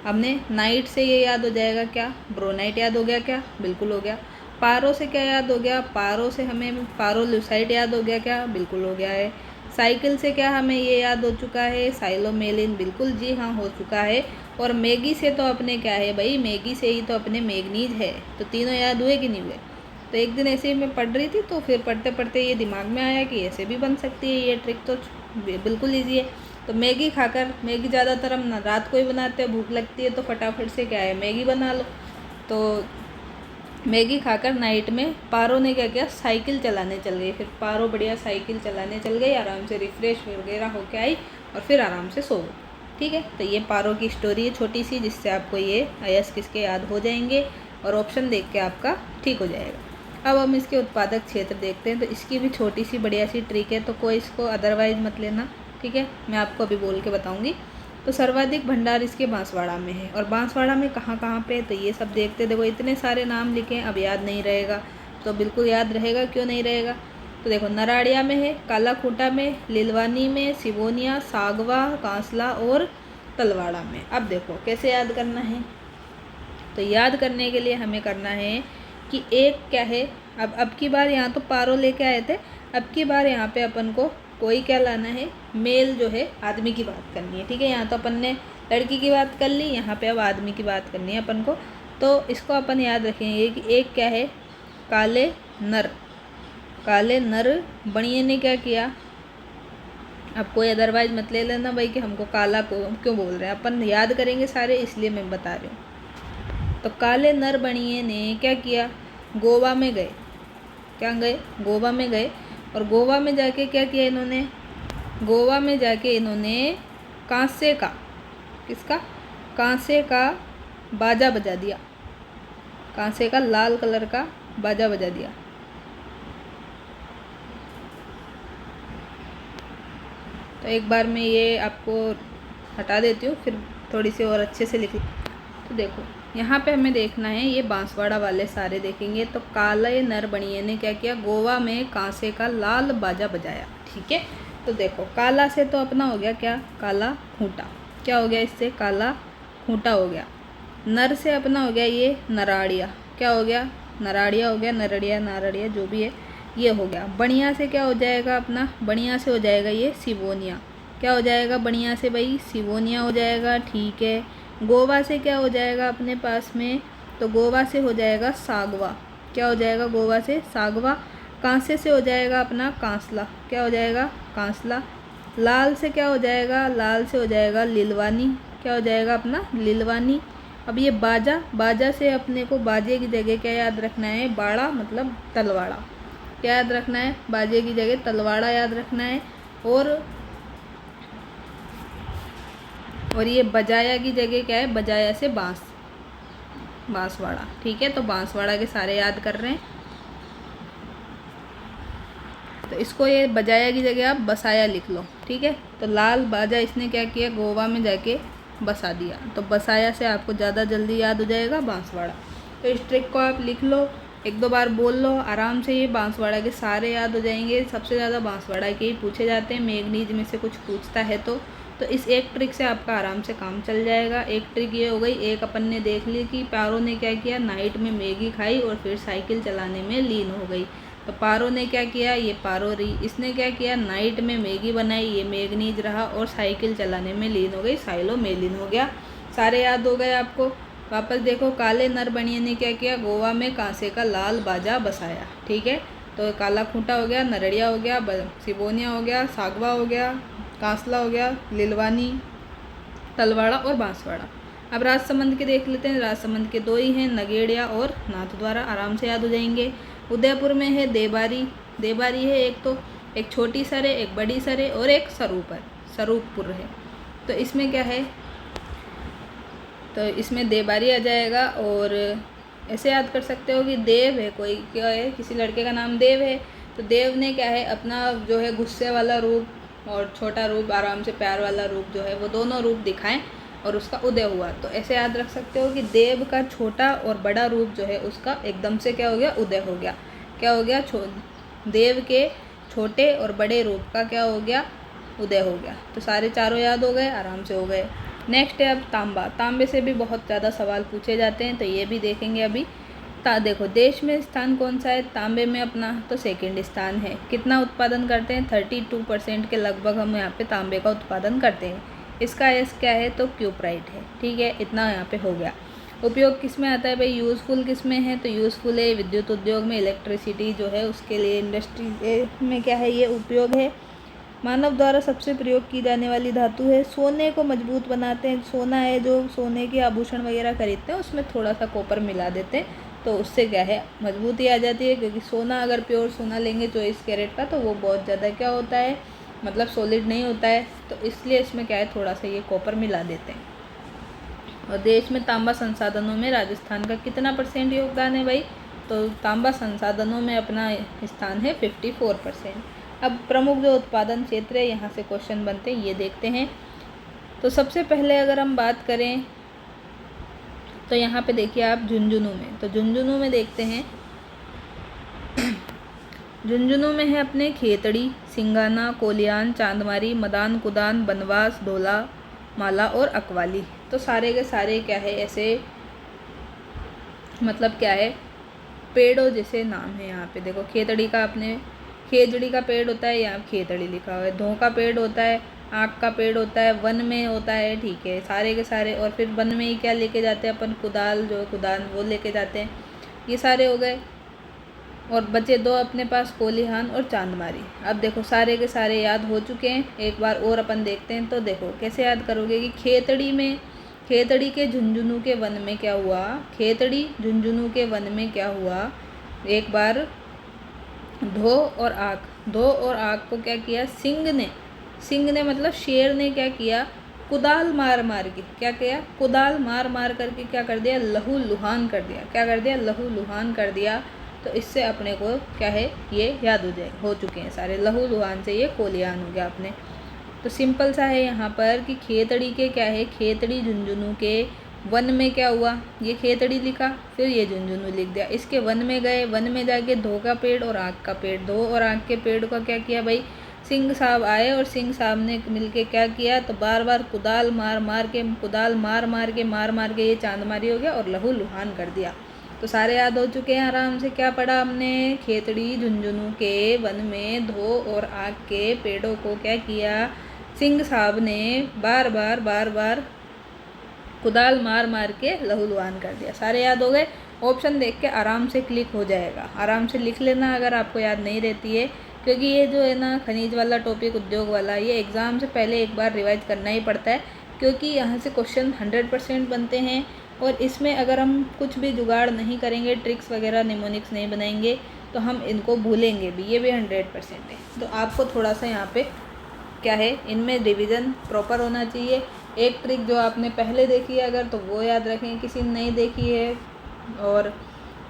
हमने नाइट से ये याद हो जाएगा क्या, ब्रोनाइट याद हो गया क्या, बिल्कुल हो गया। पारो से क्या याद हो गया, पारो से हमें पारोल्यूसाइट याद हो गया क्या, बिल्कुल हो गया है। साइकिल से क्या हमें ये याद हो चुका है, साइलोमेलिन, बिल्कुल जी हाँ हो चुका है। और मैगी से तो अपने क्या है भाई, मैगी से ही तो अपने मैग्नीज है। तो तीनों याद हुए कि नहीं हुए। तो एक दिन ऐसे ही मैं पढ़ रही थी, तो फिर पढ़ते पढ़ते ये दिमाग में आया कि ऐसे भी बन सकती है ये ट्रिक, तो बिल्कुल ईजी है। तो मैगी खाकर, मैगी ज़्यादातर हम रात को ही बनाते हैं, भूख लगती है तो फटाफट से क्या है मैगी बना लो। तो मैगी खाकर नाइट में पारो ने क्या किया, साइकिल चलाने चल गई। फिर पारो बढ़िया साइकिल चलाने चल गई, आराम से रिफ्रेश वगैरह होके आई और फिर आराम से सो गई। ठीक है। तो ये पारो की स्टोरी है छोटी सी, जिससे आपको ये अयस्क किसके याद हो जाएंगे और ऑप्शन देख के आपका ठीक हो जाएगा। अब हम इसके उत्पादक क्षेत्र देखते हैं। तो इसकी भी छोटी सी बढ़िया सी ट्रिक है, तो कोई इसको अदरवाइज मत लेना, ठीक है। मैं आपको अभी बोल के बताऊँगी। तो सर्वाधिक भंडार इसके बांसवाड़ा में है, और बांसवाड़ा में कहाँ कहाँ पे, तो ये सब देखते। देखो इतने सारे नाम लिखे हैं, अब याद नहीं रहेगा तो बिल्कुल याद रहेगा, क्यों नहीं रहेगा। तो देखो नराड़िया में है, काला खूंटा में, लिलवानी में, सिवोनिया, सागवा, कांसला और तलवाड़ा में। अब देखो कैसे याद करना है। तो याद करने के लिए हमें करना है कि एक क्या है, अब की बार यहाँ तो पारो लेके आए थे, अब की बार यहाँ पे अपन को कोई क्या लाना है, मेल जो है आदमी की बात करनी है, ठीक है। यहाँ तो अपन ने लड़की की बात कर ली, यहाँ पे अब आदमी की बात करनी है अपन को। तो इसको अपन याद रखेंगे कि एक क्या है, काले नर। काले नर बनिए ने क्या किया, अब कोई अदरवाइज मत ले लेना भाई कि हमको काला को क्यों बोल रहे हैं, अपन याद करेंगे सारे, इसलिए मैं बता रही हूँ। तो काले नर बनिए ने क्या किया, गोवा में गए। क्या गए, गोवा में गए। और गोवा में जाके क्या किया इन्होंने, गोवा में जाके इन्होंने कांसे का, किसका, कांसे का बाजा बजा दिया। कांसे का लाल कलर का बाजा बजा दिया। तो एक बार मैं ये आपको हटा देती हूँ, फिर थोड़ी सी और अच्छे से लिख। तो देखो यहाँ पे हमें देखना है, ये बांसवाड़ा वाले सारे देखेंगे। तो काले नर बनिए ने क्या किया, गोवा में कांसे का लाल बाजा बजाया, ठीक है। तो देखो काला से तो अपना हो गया क्या, काला खूंटा। क्या हो गया इससे, काला खूंटा हो गया। नर से अपना हो गया ये नराड़िया। क्या हो गया, नराड़िया हो गया, नरड़िया नारड़िया जो भी है ये हो गया। बढ़िया से क्या हो जाएगा अपना, बढ़िया से हो जाएगा ये सिवोनिया। क्या हो जाएगा बढ़िया से भाई, सिवोनिया हो जाएगा, ठीक है। गोवा से क्या हो जाएगा अपने पास में, तो गोवा से हो जाएगा सागवा। क्या हो जाएगा, गोवा से सागवा। कांसे से हो जाएगा अपना कांसला। क्या हो जाएगा, कांसला। लाल से क्या हो जाएगा, लाल से हो जाएगा लिलवानी। क्या हो जाएगा अपना, लिलवानी। अब ये बाजा, बाजा से अपने को बाजे की जगह क्या याद रखना है, बाड़ा मतलब तलवाड़ा। क्या याद रखना है, बाजे की जगह तलवाड़ा याद रखना है। और ये बजाया की जगह क्या है, बजाया से बांस, बांसवाड़ा, ठीक है। तो बांसवाड़ा के सारे याद कर रहे हैं। तो इसको ये बजाया की जगह आप बसाया लिख लो, ठीक है। तो लाल बाजा इसने क्या किया, गोवा में जाके बसा दिया। तो बसाया से आपको ज़्यादा जल्दी याद हो जाएगा बांसवाड़ा। तो इस ट्रिक को आप लिख लो, एक दो बार बोल लो, आराम से ये बांसवाड़ा के सारे याद हो जाएंगे। सबसे ज़्यादा बांसवाड़ा के ही पूछे जाते हैं, मैग्नीज में से कुछ पूछता है तो इस एक ट्रिक से आपका आराम से काम चल जाएगा। एक ट्रिक ये हो गई। एक अपन ने देख ली कि पारो ने क्या किया, नाइट में मैगी खाई और फिर साइकिल चलाने में लीन हो गई। तो पारो ने क्या किया, ये पारो रही, इसने क्या किया, नाइट में मैगी बनाई, ये मैग्नीज रहा, और साइकिल चलाने में लीन हो गई, साइलो में लीन हो गया। सारे याद हो गए आपको। वापस देखो, काले नर बनिए ने क्या किया, गोवा में कांसे का लाल बाजा बसाया, ठीक है। तो काला खूंटा हो गया, नरड़िया हो गया, सिवोनिया हो गया, सागवा हो गया, कांसला हो गया, लिलवानी, तलवाड़ा और बांसवाड़ा। अब राजसमंद के देख लेते हैं। राजसमंद के दो ही हैं, नगेड़िया और नाथद्वारा, आराम से याद हो जाएंगे। उदयपुर में है देबारी। देबारी है एक, तो एक छोटी सरे, एक बड़ी सरे और एक स्वरूपपुर है। तो इसमें क्या है, तो इसमें देबारी आ जाएगा। और ऐसे याद कर सकते हो कि देव है, कोई क्या है, किसी लड़के का नाम देव है। तो देव ने क्या है, अपना जो है गुस्से वाला रूप और छोटा रूप, आराम से प्यार वाला रूप जो है, वो दोनों रूप दिखाएं और उसका उदय हुआ। तो ऐसे याद रख सकते हो कि देव का छोटा और बड़ा रूप जो है, उसका एकदम से क्या हो गया, उदय हो गया। क्या हो गया, देव के छोटे और बड़े रूप का क्या हो गया, उदय हो गया। तो सारे चारों याद हो गए, आराम से हो गए। नेक्स्ट है अब तांबा। तांबे से भी बहुत ज़्यादा सवाल पूछे जाते हैं, तो ये भी देखेंगे अभी। देखो देश में स्थान कौन सा है तांबे में अपना, तो सेकंड स्थान है। कितना उत्पादन करते हैं, 32% के लगभग हम यहाँ पे तांबे का उत्पादन करते हैं। इसका एस क्या है, तो क्यूपराइट है, ठीक है। इतना यहाँ पे हो गया। उपयोग किस में आता है भाई, यूज़फुल किस में है, तो यूज़फुल है विद्युत उद्योग में, इलेक्ट्रिसिटी जो है उसके लिए, इंडस्ट्री में क्या है, ये उपयोग है। मानव द्वारा सबसे प्रयोग की जाने वाली धातु है। सोने को मजबूत बनाते हैं, सोना है जो सोने के आभूषण वगैरह खरीदते हैं, उसमें थोड़ा सा कॉपर मिला देते हैं, तो उससे क्या है, मजबूती आ जाती है। क्योंकि सोना अगर प्योर सोना लेंगे 24 कैरेट का, तो वो बहुत ज़्यादा क्या होता है, मतलब सॉलिड नहीं होता है, तो इसलिए इसमें क्या है, थोड़ा सा ये कॉपर मिला देते हैं। और देश में तांबा संसाधनों में राजस्थान का कितना % योगदान है भाई? तो तांबा संसाधनों में अपना स्थान है 54%। अब प्रमुख जो उत्पादन क्षेत्र है, यहाँ से क्वेश्चन बनते हैं, ये देखते हैं। तो सबसे पहले अगर हम बात करें तो यहाँ पे देखिए आप झुंझुनू में, तो झुंझुनू में देखते हैं। झुंझुनू में है अपने खेतड़ी, सिंगाना, कोलियान, चांदमारी, मदान, कुदान, बनवास, ढोला, माला और अकवाली। तो सारे के सारे क्या है, ऐसे मतलब क्या है, पेड़ों जैसे नाम है। यहाँ पे देखो खेतड़ी का, अपने खेजड़ी का पेड़ होता है, यहाँ खेतड़ी लिखा हुआ है। धो का पेड़ होता है, आँख का पेड़ होता है, वन में होता है, ठीक है, सारे के सारे। और फिर वन में ही क्या लेके जाते हैं अपन, कुदाल, जो कुदान वो लेके जाते हैं। ये सारे हो गए। और बचे दो अपने पास, कोलिहान और चांदमारी। अब देखो सारे के सारे याद हो चुके हैं, एक बार और अपन देखते हैं। तो देखो कैसे याद करोगे कि खेतड़ी में, खेतड़ी के झुंझुनू के वन में क्या हुआ, खेतड़ी झुंझुनू के वन में क्या हुआ, एक बार धो और आँख, धो और आँख को क्या किया, सिंह ने मतलब शेर ने क्या किया, कुदाल मार मार के क्या किया, कुदाल मार मार करके क्या कर दिया, लहू लुहान कर दिया। क्या कर दिया, लहू लुहान कर दिया। तो इससे अपने को क्या है, ये याद हो चुके हैं सारे। लहू लुहान से ये कोलियान हो गया अपने। तो सिंपल सा है यहाँ पर कि खेतड़ी के क्या है, खेतड़ी झुंझुनू के वन में क्या हुआ, ये खेतड़ी लिखा, फिर ये झुंझुनू लिख दिया। इसके वन में गए, वन में जाके धो का पेड़ और आँख का पेड़, धो और आँख के पेड़ का क्या किया भाई, सिंह साहब आए और सिंह साहब ने मिलके क्या किया, तो बार बार कुदाल मार मार के, कुदाल मार मार के ये चांदमारी हो गया और लहू लुहान कर दिया। तो सारे याद हो चुके हैं आराम से। क्या पढ़ा हमने, खेतड़ी झुंझुनू के वन में धो और आँख के पेड़ों को क्या किया, सिंह साहब ने बार बार कुदाल मार मार के लहू लुहान कर दिया। सारे याद हो गए। ऑप्शन देख के आराम से क्लिक हो जाएगा, आराम से लिख लेना अगर आपको याद नहीं रहती है, क्योंकि ये जो है ना खनिज वाला टॉपिक, उद्योग वाला, ये एग्ज़ाम से पहले एक बार रिवाइज करना ही पड़ता है, क्योंकि यहाँ से क्वेश्चन 100% बनते हैं। और इसमें अगर हम कुछ भी जुगाड़ नहीं करेंगे, ट्रिक्स वगैरह निमोनिक्स नहीं बनाएंगे, तो हम इनको भूलेंगे भी, ये भी 100% है। तो आपको थोड़ा सा यहाँ पे क्या है, इनमें रिवीजन प्रॉपर होना चाहिए। एक ट्रिक जो आपने पहले देखी है अगर, तो वो याद रखें, किसी ने नहीं देखी है और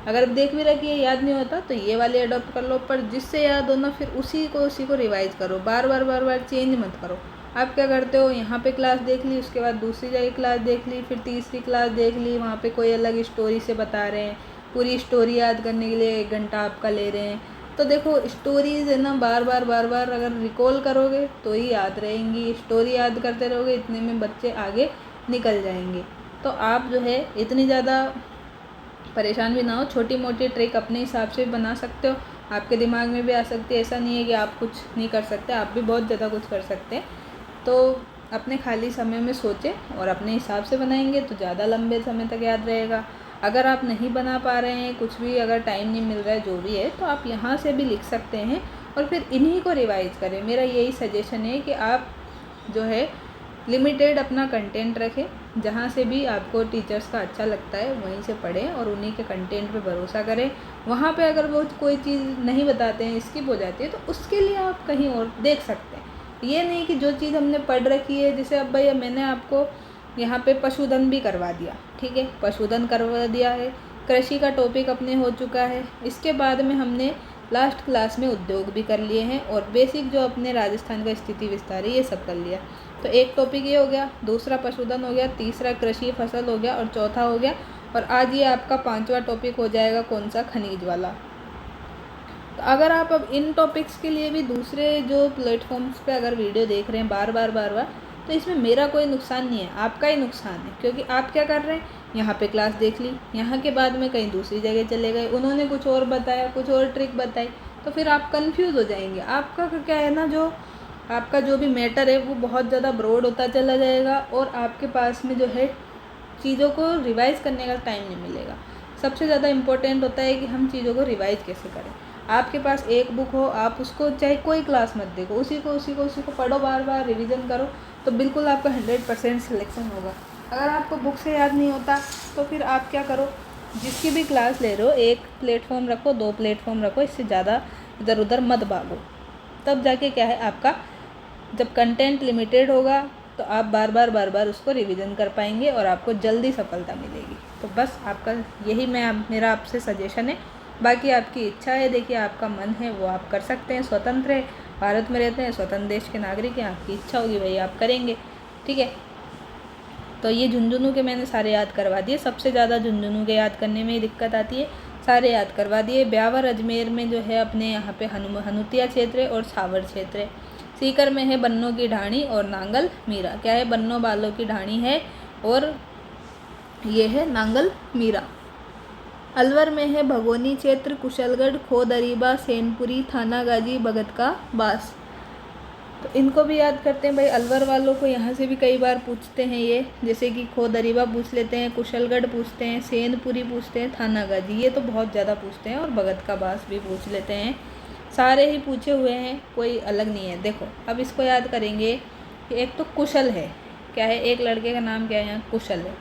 अगर देख भी रखी है याद नहीं होता तो ये वाले अडॉप्ट कर लो। पर जिससे याद हो ना, फिर उसी को रिवाइज करो, बार बार चेंज मत करो। आप क्या करते हो, यहाँ पे क्लास देख ली, उसके बाद दूसरी जगह क्लास देख ली, फिर तीसरी क्लास देख ली, वहाँ पे कोई अलग स्टोरी से बता रहे हैं, पूरी स्टोरी याद करने के लिए 1 घंटा आपका ले रहे हैं। तो देखो स्टोरीज है ना, बार बार अगर रिकॉल करोगे तो ही याद रहेंगी। स्टोरी याद करते रहोगे, इतने में बच्चे आगे निकल जाएंगे। तो आप जो है इतनी ज़्यादा परेशान भी ना हो, छोटी मोटी ट्रिक अपने हिसाब से बना सकते हो, आपके दिमाग में भी आ सकती है। ऐसा नहीं है कि आप कुछ नहीं कर सकते, आप भी बहुत ज़्यादा कुछ कर सकते हैं। तो अपने खाली समय में सोचें और अपने हिसाब से बनाएंगे तो ज़्यादा लंबे समय तक याद रहेगा। अगर आप नहीं बना पा रहे हैं कुछ भी, अगर टाइम नहीं मिल रहा है, जो भी है, तो आप यहाँ से भी लिख सकते हैं और फिर इन्हीं को रिवाइज़ करें। मेरा यही सजेशन है कि आप जो है लिमिटेड अपना कंटेंट रखें, जहाँ से भी आपको टीचर्स का अच्छा लगता है वहीं से पढ़ें और उन्हीं के कंटेंट पे भरोसा करें। वहाँ पे अगर वो कोई चीज़ नहीं बताते हैं, स्किप हो जाती है, तो उसके लिए आप कहीं और देख सकते हैं। ये नहीं कि जो चीज़ हमने पढ़ रखी है, जैसे अब भैया मैंने आपको यहाँ पे पशुधन भी करवा दिया, ठीक है, पशुधन करवा दिया है, कृषि का टॉपिक अपने हो चुका है। इसके बाद में हमने लास्ट क्लास में उद्योग भी कर लिए हैं और बेसिक जो अपने राजस्थान का स्थिति विस्तार है ये सब कर लिया। तो एक टॉपिक ये हो गया, दूसरा पशुधन हो गया, तीसरा कृषि फसल हो गया और चौथा हो गया, और आज ये आपका 5वां टॉपिक हो जाएगा, कौन सा, खनिज वाला। तो अगर आप अब इन टॉपिक्स के लिए भी दूसरे जो प्लेटफॉर्म्स पे अगर वीडियो देख रहे हैं बार बार, तो इसमें मेरा कोई नुकसान नहीं है, आपका ही नुकसान है। क्योंकि आप क्या कर रहे हैं, यहाँ पे क्लास देख ली, यहाँ के बाद में कहीं दूसरी जगह चले गए, उन्होंने कुछ और बताया, कुछ और ट्रिक बताई, तो फिर आप कंफ्यूज हो जाएंगे। आपका क्या है ना, जो आपका जो भी मैटर है वो बहुत ज़्यादा ब्रॉड होता चला जाएगा और आपके पास में जो है चीज़ों को रिवाइज़ करने का टाइम नहीं मिलेगा। सबसे ज़्यादा इम्पोर्टेंट होता है कि हम चीज़ों को रिवाइज़ कैसे करें। आपके पास एक बुक हो, आप उसको चाहे कोई क्लास मत देखो, उसी को पढ़ो, बार बार रिवीजन करो, तो बिल्कुल आपका 100% सिलेक्शन होगा। अगर आपको बुक से याद नहीं होता तो फिर आप क्या करो, जिसकी भी क्लास ले रहे हो, 1 प्लेटफॉर्म रखो, 2 प्लेटफॉर्म रखो, इससे ज़्यादा इधर उधर मत भागो, तब जाके क्या है आपका जब कंटेंट लिमिटेड होगा तो आप बार बार उसको रिवीजन कर पाएंगे और आपको जल्दी सफलता मिलेगी। तो बस आपका यही मेरा आपसे सजेशन है। बाकी आपकी इच्छा है, देखिए आपका मन है वो आप कर सकते हैं, स्वतंत्र है, भारत में रहते हैं, स्वतंत्र देश के नागरिक हैं, आपकी इच्छा होगी वही आप करेंगे, ठीक है। तो ये झुंझुनू के मैंने सारे याद करवा दिए। सबसे ज़्यादा झुंझुनू के याद करने में ही दिक्कत आती है, सारे याद करवा दिए। ब्यावर अजमेर में जो है अपने यहाँ पे हनुतिया क्षेत्र और सावर क्षेत्र। सीकर में है बन्नों की ढाणी और नांगल मीरा। क्या है? बन्नों बालों की ढाणी है और ये है नांगल मीरा। अलवर में है भगोनी क्षेत्र, कुशलगढ़, खोदरीबा, सेनपुरी, थानागाजी, भगत का बास। तो इनको भी याद करते हैं भाई। अलवर वालों को यहाँ से भी कई बार पूछते हैं ये, जैसे कि खोदरीबा पूछ लेते हैं, कुशलगढ़ पूछते हैं, सेनपुरी पूछते हैं, थानागाजी ये तो बहुत ज़्यादा पूछते हैं, और भगत का बास भी पूछ लेते हैं। सारे ही पूछे हुए हैं, कोई अलग नहीं है। देखो अब इसको याद करेंगे कि एक तो कुशल है, क्या है? एक लड़के का नाम क्या है यहाँ? कुशल है।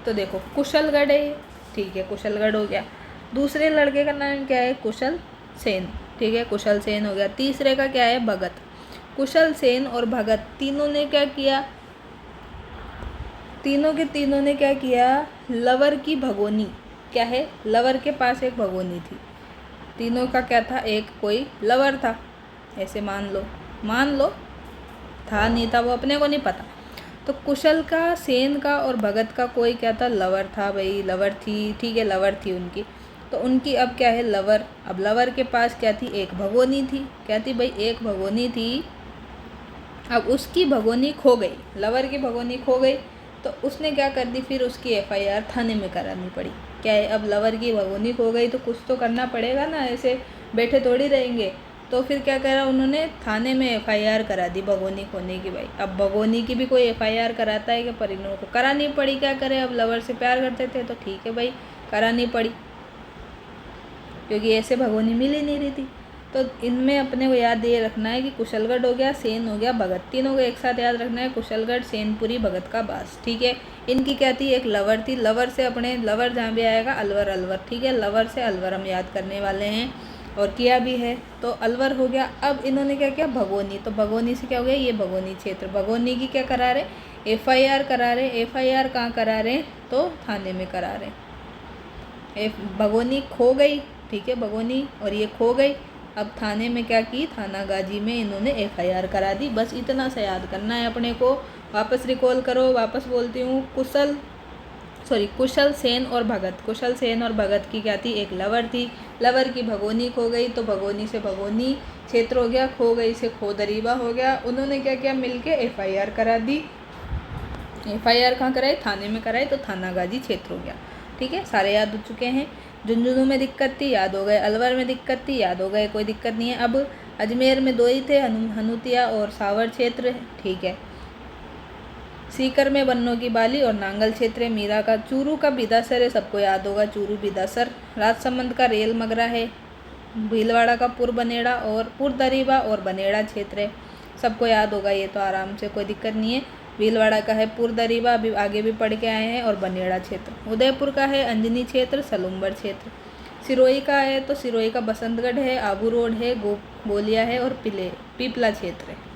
तो देखो कुशलगढ़ है, ठीक है, कुशलगढ़ हो गया। दूसरे लड़के का नाम क्या है? कुशल सेन, ठीक है, कुशल सेन हो गया। तीसरे का क्या है? भगत। कुशल सेन और भगत तीनों ने क्या किया? तीनों ने क्या किया? लवर की भगोनी। क्या है? लवर के पास एक भगोनी थी। तीनों का क्या था? एक कोई लवर था, ऐसे मान लो था नहीं था वो अपने को नहीं पता। तो कुशल का, सेन का और भगत का कोई क्या था? लवर था भाई, लवर थी, ठीक है, लवर थी उनकी। तो उनकी अब क्या है? लवर। अब लवर के पास क्या थी? एक भगोनी थी। क्या थी भाई? एक भगोनी थी। अब उसकी भगोनी खो गई, लवर की भगोनी खो गई, तो उसने क्या कर दी? फिर उसकी FIR थाने में करानी पड़ी। क्या है? अब लवर की भगोनी खो गई तो कुछ तो करना पड़ेगा ना, ऐसे बैठे थोड़ी रहेंगे। तो फिर क्या करा उन्होंने? थाने में FIR करा दी भगोनी खोने की। भाई अब भगोनी की भी कोई FIR कराता है कि? पर इन लोगों को करानी पड़ी। क्या करे? अब लवर से प्यार करते थे तो ठीक है भाई, करानी पड़ी, क्योंकि ऐसे भगोनी मिल ही नहीं रही थी। तो इनमें अपने को याद ये रखना है कि कुशलगढ़ हो गया, सेन हो गया, भगत, तीनों को एक साथ याद रखना है। कुशलगढ़, सेनपुरी, भगत का बास, ठीक है। इनकी क्या थी? एक लवर थी। लवर से अपने लवर जहाँ भी आएगा अलवर, ठीक है, लवर से अलवर हम याद करने वाले हैं और किया भी है। तो अलवर हो गया। अब इन्होंने क्या किया? भगोनी। तो भगोनी से क्या हो गया? ये भगोनी क्षेत्र। भगोनी की क्या करा रहे? FIR करा रहे। FIR कहाँ करा रहे? तो थाने में करा रहे। भगोनी खो गई, ठीक है, भगोनी, और ये खो गई। अब थाने में क्या की? थानागाजी में इन्होंने FIR करा दी। बस इतना सा याद करना है अपने को। वापस रिकॉल करो, वापस बोलती हूँ। कुशल सेन और भगत। कुशल सेन और भगत की क्या थी? एक लवर थी। लवर की भगोनी खो गई तो भगोनी से भगोनी क्षेत्र हो गया, खो गई से खोदरीबा हो गया। उन्होंने क्या किया? मिलके FIR करा दी। FIR कहाँ कराई? थाने में कराई, तो थानागाजी क्षेत्र हो गया, ठीक है। सारे याद हो चुके हैं। झुंझुनू में दिक्कत थी, याद हो गए। अलवर में दिक्कत थी, याद हो गए, कोई दिक्कत नहीं है। अब अजमेर में 2 ही थे, हनुतिया और सावर क्षेत्र, ठीक है। सीकर में बन्नों की बाली और नांगल क्षेत्र। मीरा का चूरू का बिदासर है, सबको याद होगा, चूरू बिदासर। राजसमंद का रेल मगरा है। भीलवाड़ा का पुरबनेड़ा और पुरदरीबा और बनेड़ा क्षेत्र है, सबको याद होगा, ये तो आराम से, कोई दिक्कत नहीं है। भीलवाड़ा का है पुरदरीबा, अभी आगे भी पढ़ के आए हैं, और बनेड़ा क्षेत्र। उदयपुर का है अंजनी क्षेत्र, सलूम्बर क्षेत्र। सिरोही का है तो सिरोही का बसंतगढ़ है, आबू रोड है, गोलिया है, और पीपला क्षेत्र है।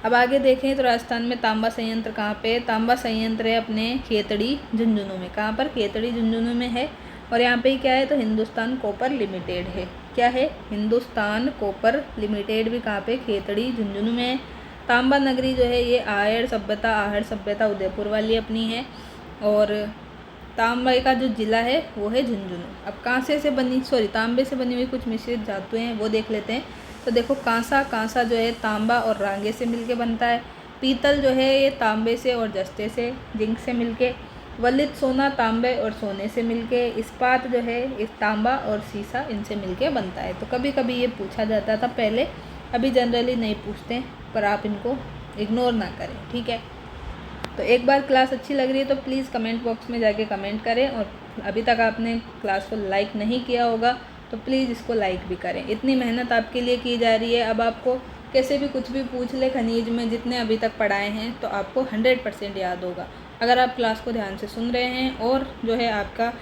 अब आगे देखें तो राजस्थान में तांबा संयंत्र कहाँ पे है? तांबा संयंत्र है अपने खेतड़ी झुंझुनू में। कहाँ पर? खेतड़ी झुंझुनू में है। और यहाँ पे क्या है? तो हिंदुस्तान कॉपर लिमिटेड है। क्या है? हिंदुस्तान कॉपर लिमिटेड भी कहाँ पे? खेतड़ी झुंझुनू में है। तांबा नगरी जो है ये आहड़ सभ्यता उदयपुर वाली अपनी है। और तांबे का जो जिला है वो है झुंझुनू। अब तांबे से बनी हुई कुछ मिश्रित धातुएं हैं, वो देख लेते हैं। तो देखो कांसा जो है तांबा और रांगे से मिलके बनता है। पीतल जो है ये तांबे से और जस्ते से, जिंक से मिलके। वलित सोना तांबे और सोने से मिलके। इस्पात जो है इस तांबा और सीसा इनसे मिलके बनता है। तो कभी कभी ये पूछा जाता था पहले, अभी जनरली नहीं पूछते, पर आप इनको इग्नोर ना करें, ठीक है। तो एक बार क्लास अच्छी लग रही है तो प्लीज़ कमेंट बॉक्स में जाके कमेंट करें, और अभी तक आपने क्लास को लाइक नहीं किया होगा तो प्लीज़ इसको लाइक भी करें। इतनी मेहनत आपके लिए की जा रही है। अब आपको कैसे भी कुछ भी पूछ ले खनिज में, जितने अभी तक पढ़ाए हैं, तो आपको 100% याद होगा अगर आप क्लास को ध्यान से सुन रहे हैं, और जो है आपका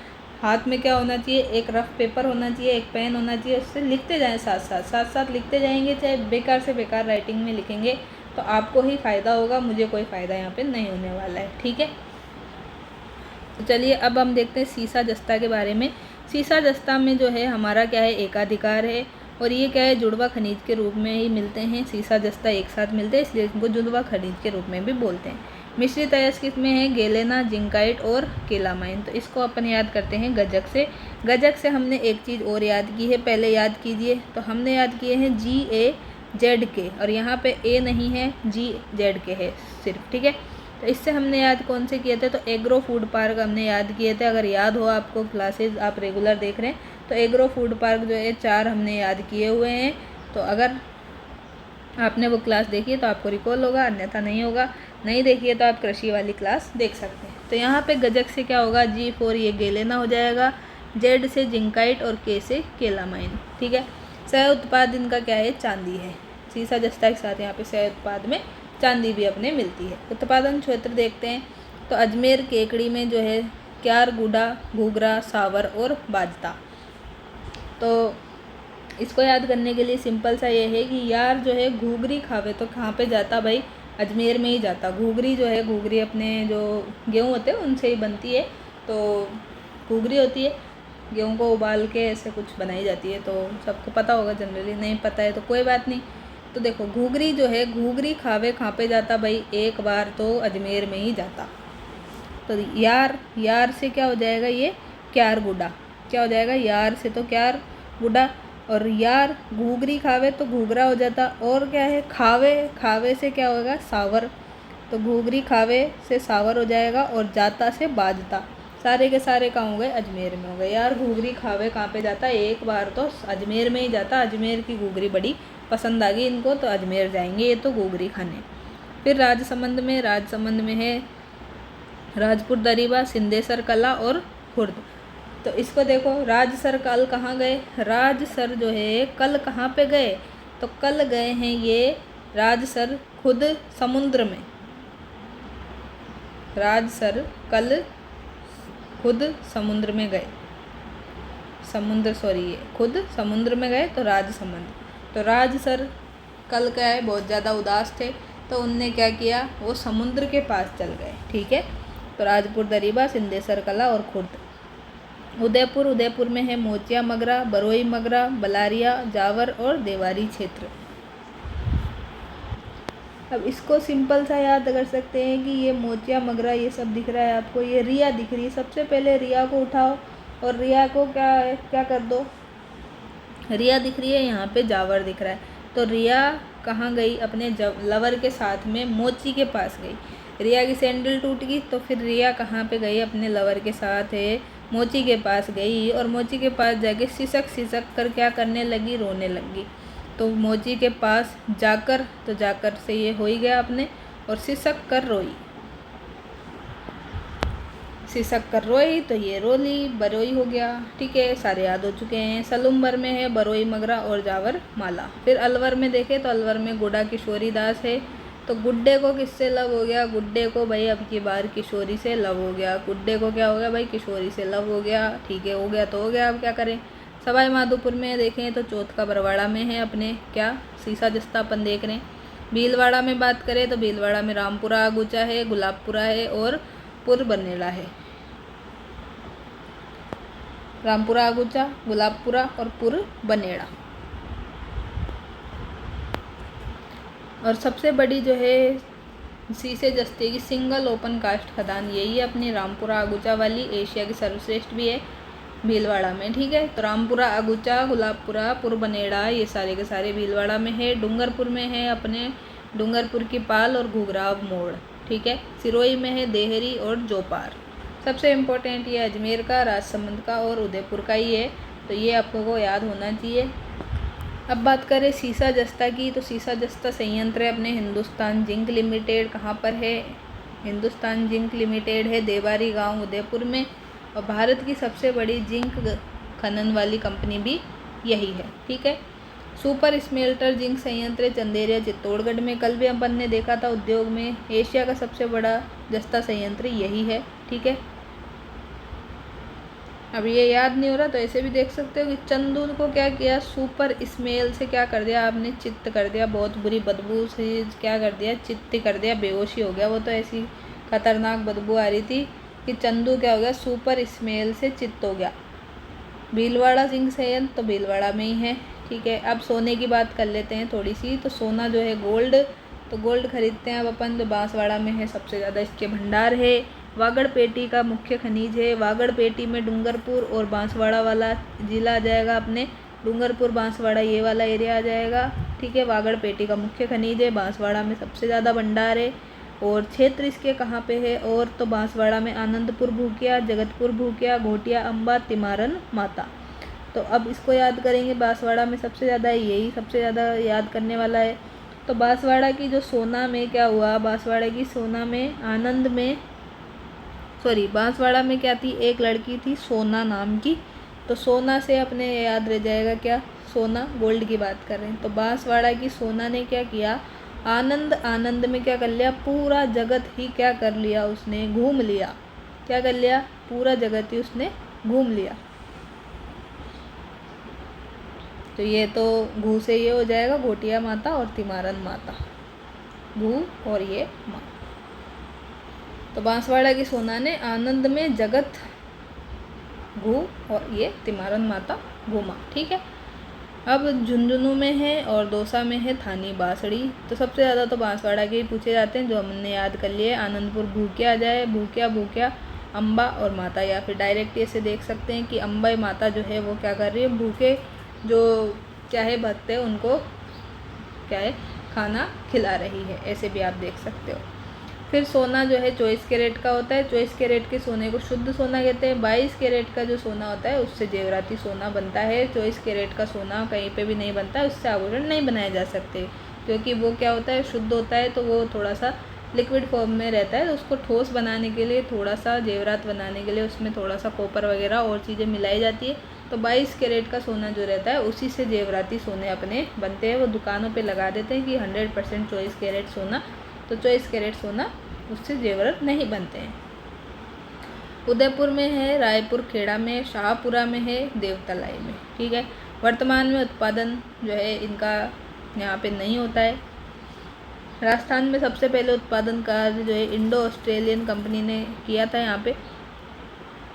हाथ में क्या होना चाहिए, एक रफ पेपर होना चाहिए, एक पेन होना चाहिए, उससे लिखते जाएं, साथ साथ लिखते जाएंगे। चाहे बेकार से बेकार राइटिंग में लिखेंगे तो आपको ही फ़ायदा होगा, मुझे कोई फ़ायदा यहाँ पे नहीं होने वाला है, ठीक है। तो चलिए अब हम देखते हैं सीसा जस्ता के बारे में। सीसा जस्ता में जो है हमारा क्या है, एकाधिकार है, और ये क्या है, जुड़वा खनिज के रूप में ही मिलते हैं। सीसा जस्ता एक साथ मिलते हैं, इसलिए इनको जुड़वा खनिज के रूप में भी बोलते हैं। मिश्रित अयस्क में है गेलेना, जिंकाइट और केलामाइन। तो इसको अपन याद करते हैं गजक से। गजक से हमने एक चीज़ और याद की है, पहले याद कीजिए। तो हमने याद किए हैं GAZK, और यहाँ पे ए नहीं है, GZK है सिर्फ, ठीक है। तो इससे हमने याद कौन से किए थे, तो एग्रो फूड पार्क हमने याद किए थे। अगर याद हो आपको, क्लासेस आप रेगुलर देख रहे हैं, तो एग्रो फूड पार्क जो है 4 हमने याद किए हुए हैं। तो अगर आपने वो क्लास देखी है तो आपको रिकॉल होगा, अन्यथा नहीं होगा। नहीं देखी है तो आप कृषि वाली क्लास देख सकते हैं। तो यहाँ पे गजक से क्या होगा, G4 ये गेलेना हो जाएगा, Z से जिंकाइट और K से केलामाइन, ठीक है। सह उत्पाद इनका क्या है, चांदी है। सीसा जस्ता के साथ यहाँ पे सह उत्पाद में चांदी भी अपने मिलती है। उत्पादन क्षेत्र देखते हैं तो अजमेर केकड़ी में जो है क्यार, गुडा, घूघरा, सावर और बाजता। तो इसको याद करने के लिए सिंपल सा ये है कि यार जो है घूघरी खावे तो कहाँ पे जाता भाई, अजमेर में ही जाता। घूघरी जो है, घूघरी अपने जो गेहूँ होते हैं उनसे ही बनती है। तो घूघरी होती है, गेहूँ को उबाल के ऐसे कुछ बनाई जाती है। तो सबको पता होगा, जनरली नहीं पता है तो कोई बात नहीं। तो देखो घूघरी जो है, घूघरी खावे कहाँ पे जाता भाई, एक बार तो अजमेर में ही जाता। तो यार से क्या हो जाएगा, ये क्यार गुडा, क्या हो जाएगा, यार से तो क्यार गुडा, और यार घूघरी खावे तो घूघरा हो जाता। और क्या है, खावे से क्या होगा, सावर। तो घूघरी खावे से सावर हो जाएगा, और जाता से बाजता। सारे के सारे कहाँ हो गए, अजमेर में हो गए। यार घूघरी खावे कहाँ पे जाता, एक बार तो अजमेर में ही जाता। अजमेर की घूघरी बड़ी पसंद आ गई इनको, तो अजमेर जाएंगे ये तो घूघरी खाने। फिर राजसमंद में है राजपुर दरीबा, सिंधेसर कला और खुर्द। तो इसको देखो, राजसर कल कहाँ गए, राजसर जो है कल कहाँ पे गए, तो कल गए हैं ये राजसर खुद समुद्र में। राजसर कल खुद समुद्र में गए, ये खुद समुद्र में गए, तो राजसमंद। तो राजसर कल क्या है, बहुत ज़्यादा उदास थे, तो उनने क्या किया, वो समुद्र के पास चल गए, ठीक है। तो राजपुर दरीबा, सिंधेसर कला और खुर्द। उदयपुर में है मोचिया मगरा, बरोई मगरा, बलारिया, जावर और देवारी क्षेत्र। अब इसको सिंपल सा याद कर सकते हैं कि ये मोचिया मगरा ये सब दिख रहा है आपको, ये रिया दिख रही है। सबसे पहले रिया को उठाओ और रिया को क्या कर दो, रिया दिख रही है, यहाँ पे जावर दिख रहा है। तो रिया कहाँ गई, अपने लवर के साथ में मोची के पास गई। रिया की सैंडल टूट गई, तो फिर रिया कहाँ पे गई, अपने लवर के साथ है मोची के पास गई, और मोची के पास जाके सिसक कर क्या करने लगी, रोने लगी। तो मोची के पास जाकर, तो जाकर से ये हो ही गया अपने, और सिसक कर रोई, तो ये रोली, बरोई हो गया, ठीक है। सारे याद हो चुके हैं। सलुम्बर में है बरोई मगरा और जावर माला। फिर अलवर में देखें तो अलवर में गुड्डा किशोरी दास है। तो गुड्डे को किससे लव हो गया, गुड्डे को भाई अब की बार किशोरी से लव हो गया। गुड्डे को क्या हो गया भाई, किशोरी से लव हो गया, ठीक है, हो गया तो हो गया, अब क्या करें। सवाई माधोपुर में देखें तो चौथ का बरवाड़ा में है अपने क्या, सीसा जस्ता अपन देख रहे हैं। भीलवाड़ा में बात करें तो भीलवाड़ा में रामपुरा आगूचा है, गुलाबपुरा है और पुर बनेड़ा है। रामपुरा आगूचा, गुलाबपुरा और पुर बनेड़ा। और सबसे बड़ी जो है सीसे जस्ते की सिंगल ओपन कास्ट खदान यही है अपनी रामपुरा आगूचा वाली, एशिया की सर्वश्रेष्ठ भी है भीलवाड़ा में, ठीक है। तो रामपुरा आगूचा, गुलाबपुरा, पुर बनेड़ा ये सारे के सारे भीलवाड़ा में है। डूंगरपुर में है अपने डूंगरपुर की पाल और घुघराव मोड़, ठीक है। सिरोही में है देहरी और जोपार। सबसे इम्पोर्टेंट ये अजमेर का, राजसमंद का और उदयपुर का ही है, तो ये आपको याद होना चाहिए। अब बात करें सीसा जस्ता की, तो सीसा जस्ता संयंत्र है अपने हिंदुस्तान जिंक लिमिटेड, कहाँ पर है, हिंदुस्तान जिंक लिमिटेड है देवारी गांव उदयपुर में। और भारत की सबसे बड़ी जिंक खनन वाली कंपनी भी यही है, ठीक है। सुपर स्मेल्टर जिंक संयंत्र चंदेरिया चित्तौड़गढ़ में, कल भी अपन ने देखा था उद्योग में, एशिया का सबसे बड़ा जस्ता संयंत्र यही है, ठीक है। अब ये याद नहीं हो रहा तो ऐसे भी देख सकते हो कि चंदू को क्या किया, सुपर स्मेल से क्या कर दिया आपने, चित्त कर दिया, बहुत बुरी बदबू से क्या कर दिया, चित्त कर दिया, बेहोशी हो गया वो। तो ऐसी खतरनाक बदबू आ रही थी कि चंदू क्या हो गया, सुपर स्मेल से चित्त हो गया। भीलवाड़ा सिंह सैयद तो भीलवाड़ा में ही है, ठीक है। अब सोने की बात कर लेते हैं थोड़ी सी। तो सोना जो है गोल्ड, तो गोल्ड खरीदते हैं अब अपन, तो बांसवाड़ा में है, सबसे ज़्यादा इसके भंडार है। वागड़पेटी का मुख्य खनिज है। वागड़पेटी में डूंगरपुर और बांसवाड़ा वाला ज़िला आ जाएगा अपने, डूंगरपुर बांसवाड़ा ये वाला एरिया आ जाएगा, ठीक है। वागड़पेटी का मुख्य खनिज है, बांसवाड़ा में सबसे ज़्यादा भंडार है। और क्षेत्र इसके कहाँ पे है, और तो बांसवाड़ा में आनंदपुर भूकिया, जगतपुर भूकिया, घोटिया अम्बा, तिमारन माता। तो अब इसको याद करेंगे, बांसवाड़ा में सबसे ज़्यादा यही सबसे ज़्यादा याद करने वाला है। तो बांसवाड़ा की जो सोना में क्या हुआ, बांसवाड़ा की सोना में आनंद में बांसवाड़ा में क्या थी, एक लड़की थी सोना नाम की। तो सोना से अपने याद रह जाएगा क्या, सोना, गोल्ड की बात कर रहे हैं। तो बांसवाड़ा की सोना ने क्या किया, आनंद में क्या कर लिया, पूरा जगत ही क्या कर लिया उसने, घूम लिया। क्या कर लिया, पूरा जगत ही उसने घूम लिया। तो ये तो घू से ये हो जाएगा घोटिया माता और तिमारन माता, घू और ये माँ। तो बांसवाड़ा की सोना ने आनंद में जगत घू और ये तिमारन माता घूमा, ठीक है। अब झुंझुनू में है और दौसा में है थानी बांसड़ी। तो सबसे ज़्यादा तो बांसवाड़ा के ही पूछे जाते हैं, जो हमने याद कर लिए। आनंदपुर भूकिया आ जाए, भूकिया अम्बा और माता, या फिर डायरेक्ट ऐसे देख सकते हैं कि अम्बा माता जो है वो क्या कर रही है, भूखे जो क्या है भक्त है उनको क्या है, खाना खिला रही है, ऐसे भी आप देख सकते हो। फिर सोना जो है 24 कैरेट का होता है। 24 कैरेट के सोने को शुद्ध सोना कहते हैं। 22 कैरेट का जो सोना होता है उससे जेवराती सोना बनता है। 24 कैरेट का सोना कहीं पे भी नहीं बनता है, उससे आभूषण नहीं बनाए जा सकते, क्योंकि वो क्या होता है, शुद्ध होता है, तो वो थोड़ा सा लिक्विड फॉर्म में रहता है। तो उसको ठोस बनाने के लिए, थोड़ा सा जेवरात बनाने के लिए उसमें थोड़ा सा कॉपर वगैरह और चीज़ें मिलाई जाती है। तो 22 कैरेट का सोना जो रहता है उसी से जेवराती सोने अपने बनते हैं। वो दुकानों पे लगा देते हैं कि 100% 24 कैरेट सोना। तो 24 कैरेट सोना उससे जेवर नहीं बनते हैं। उदयपुर में है, रायपुर खेड़ा में, शाहपुरा में है, देवतलाई में, ठीक है। वर्तमान में उत्पादन जो है इनका यहाँ पे नहीं होता है। राजस्थान में सबसे पहले उत्पादन कार्य जो है इंडो ऑस्ट्रेलियन कंपनी ने किया था। यहाँ पे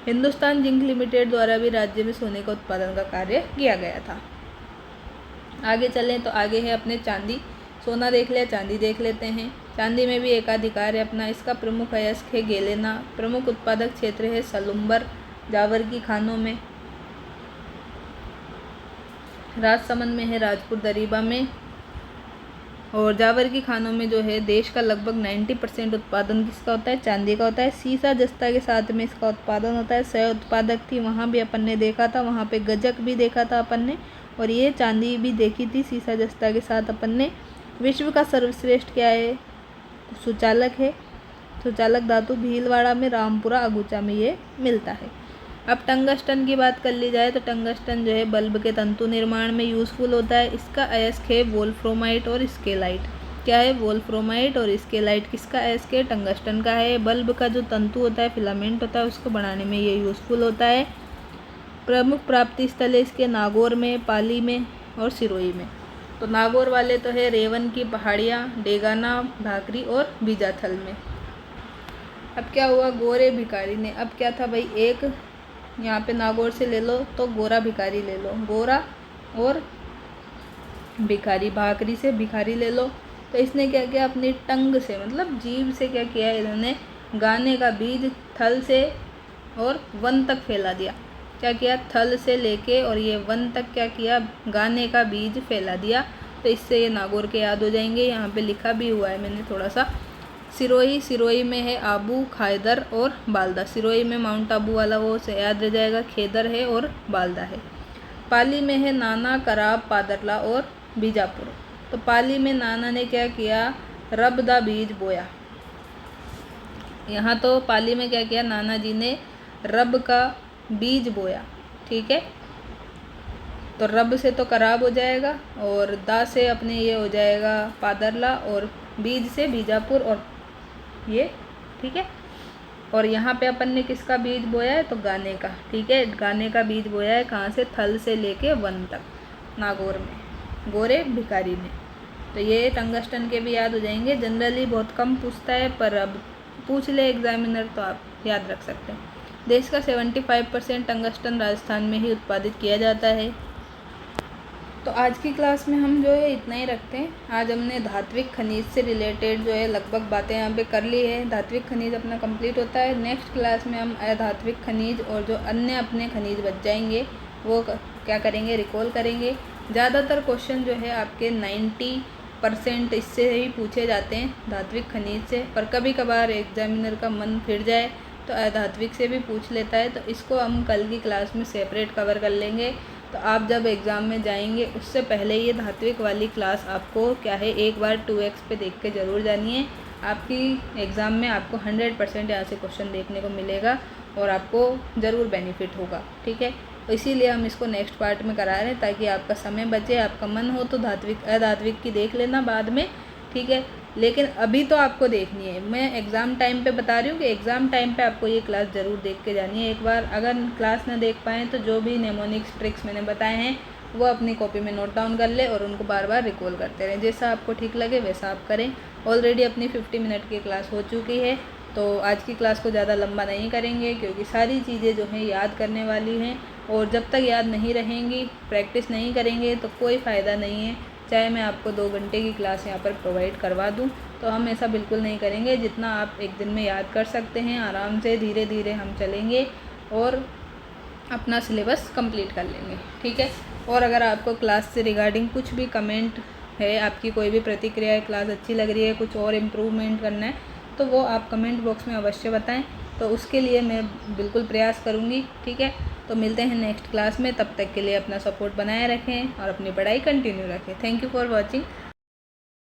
हिंदुस्तान जिंक लिमिटेड द्वारा भी राज्य में सोने का उत्पादन का कार्य किया गया था। आगे चलें तो आगे है अपने चांदी। सोना देख लिया, चांदी देख लेते हैं। चांदी में भी एकाधिकार है अपना। इसका प्रमुख अयस्क है गेलेना। प्रमुख उत्पादक क्षेत्र है सलुम्बर, जावर की खानों में। राजसमंद में है, राजपुर दरीबा में। और जावर की खानों में जो है देश का लगभग 90% उत्पादन किसका होता है, चांदी का होता है। सीसा जस्ता के साथ में इसका उत्पादन होता है। सह उत्पादक थी, वहाँ भी अपन ने देखा था, वहाँ पे गजक भी देखा था अपन ने, और ये चांदी भी देखी थी सीसा जस्ता के साथ अपन ने। विश्व का सर्वश्रेष्ठ क्या है, सुचालक है। सुचालक धातु भीलवाड़ा में, रामपुरा अगुचा में ये मिलता है। अब टंगस्टन की बात कर ली जाए तो टंगस्टन जो है बल्ब के तंतु निर्माण में यूज़फुल होता है। इसका अयस्क है वोल्फ्रोमाइट और स्केलाइट। क्या है, वोल्फ्रोमाइट और स्केलाइट किसका अयस्क है, टंगस्टन का है। बल्ब का जो तंतु होता है, फिलामेंट होता है, उसको बनाने में ये यूज़फुल होता है। प्रमुख प्राप्ति स्थल है इसके नागौर में, पाली में और सिरोही में। तो नागौर वाले तो है रेवन की पहाड़ियाँ, डेगाना, भाकरी और बीजाथल में। अब क्या हुआ, गोरे भिखारी ने, अब क्या था भाई, एक यहाँ पे नागौर से ले लो तो गोरा भिखारी ले लो, गोरा और भिखारी, भाकरी से भिखारी ले लो। तो इसने क्या किया, अपनी टंग से मतलब जीभ से क्या किया, इन्होंने गाने का बीज थल से और वन तक फैला दिया। क्या किया, थल से लेके और ये वन तक क्या किया, गाने का बीज फैला दिया। तो इससे ये नागौर के याद हो जाएंगे। यहाँ पे लिखा भी हुआ है मैंने थोड़ा सा। सिरोही, सिरोही में है आबू, खायदर और बालदा। सिरोही में माउंट आबू वाला वो से याद रह जाएगा, खेदर है और बालदा है। पाली में है नाना, कराब, पादरला और बीजापुर। तो पाली में नाना ने क्या किया, रब दा बीज बोया। यहाँ तो पाली में क्या किया, नाना जी ने रब का बीज बोया, ठीक है। तो रब से तो कराब हो जाएगा और दा से अपने ये हो जाएगा पादरला और बीज से बीजापुर और ये, ठीक है। और यहाँ पे अपन ने किसका बीज बोया है, तो गाने का। ठीक है, गाने का बीज बोया है कहाँ से, थल से लेके वन तक, नागौर में, गोरे भिखारी ने। तो ये टंगस्टन के भी याद हो जाएंगे। जनरली बहुत कम पूछता है, पर अब पूछ ले एग्जामिनर तो आप याद रख सकते हैं। देश का 75% टंगस्टन राजस्थान में ही उत्पादित किया जाता है। तो आज की क्लास में हम जो है इतना ही रखते हैं। आज हमने धात्विक खनिज से रिलेटेड जो है लगभग बातें यहाँ पे कर ली है। धात्विक खनिज अपना कंप्लीट होता है। नेक्स्ट क्लास में हम अधात्विक खनिज और जो अन्य अपने खनिज बच जाएंगे वो क्या करेंगे, रिकॉल करेंगे। ज़्यादातर क्वेश्चन जो है आपके 90% इससे ही पूछे जाते हैं, धात्विक खनिज से, पर कभी कभार एग्जामिनर का मन फिर जाए तो अधात्विक से भी पूछ लेता है। तो इसको हम कल की क्लास में सेपरेट कवर कर लेंगे। तो आप जब एग्ज़ाम में जाएंगे उससे पहले ये धात्विक वाली क्लास आपको क्या है, एक बार 2x पे देख के ज़रूर जानिए। आपकी एग्ज़ाम में आपको 100% यहाँ से क्वेश्चन देखने को मिलेगा और आपको ज़रूर बेनिफिट होगा। ठीक है, तो इसीलिए हम इसको नेक्स्ट पार्ट में करा रहे हैं ताकि आपका समय बचे। आपका मन हो तो धात्विक अधात्विक की देख लेना बाद में। ठीक है, लेकिन अभी तो आपको देखनी है। मैं एग्ज़ाम टाइम पे बता रही हूँ कि एग्ज़ाम टाइम पे आपको ये क्लास ज़रूर देख के जानी है। एक बार अगर क्लास ना देख पाएँ तो जो भी नेमोनिक्स ट्रिक्स मैंने बताए हैं वो अपनी कॉपी में नोट डाउन कर ले और उनको बार बार रिकॉल करते रहें। जैसा आपको ठीक लगे वैसा आप करें। ऑलरेडी अपनी 50 मिनट की क्लास हो चुकी है, तो आज की क्लास को ज़्यादा लंबा नहीं करेंगे क्योंकि सारी चीज़ें जो हैं याद करने वाली हैं, और जब तक याद नहीं रहेंगी, प्रैक्टिस नहीं करेंगे तो कोई फ़ायदा नहीं है। चाहे मैं आपको 2 घंटे की क्लास यहाँ पर प्रोवाइड करवा दूँ, तो हम ऐसा बिल्कुल नहीं करेंगे। जितना आप एक दिन में याद कर सकते हैं आराम से धीरे धीरे हम चलेंगे और अपना सिलेबस कंप्लीट कर लेंगे। ठीक है, और अगर आपको क्लास से रिगार्डिंग कुछ भी कमेंट है, आपकी कोई भी प्रतिक्रिया है, क्लास अच्छी लग रही है, कुछ और इम्प्रूवमेंट करना है, तो वो आप कमेंट बॉक्स में अवश्य बताएं। तो उसके लिए मैं बिल्कुल प्रयास करूँगी। ठीक है, तो मिलते हैं नेक्स्ट क्लास में। तब तक के लिए अपना सपोर्ट बनाए रखें और अपनी पढ़ाई कंटिन्यू रखें। Thank you for watching.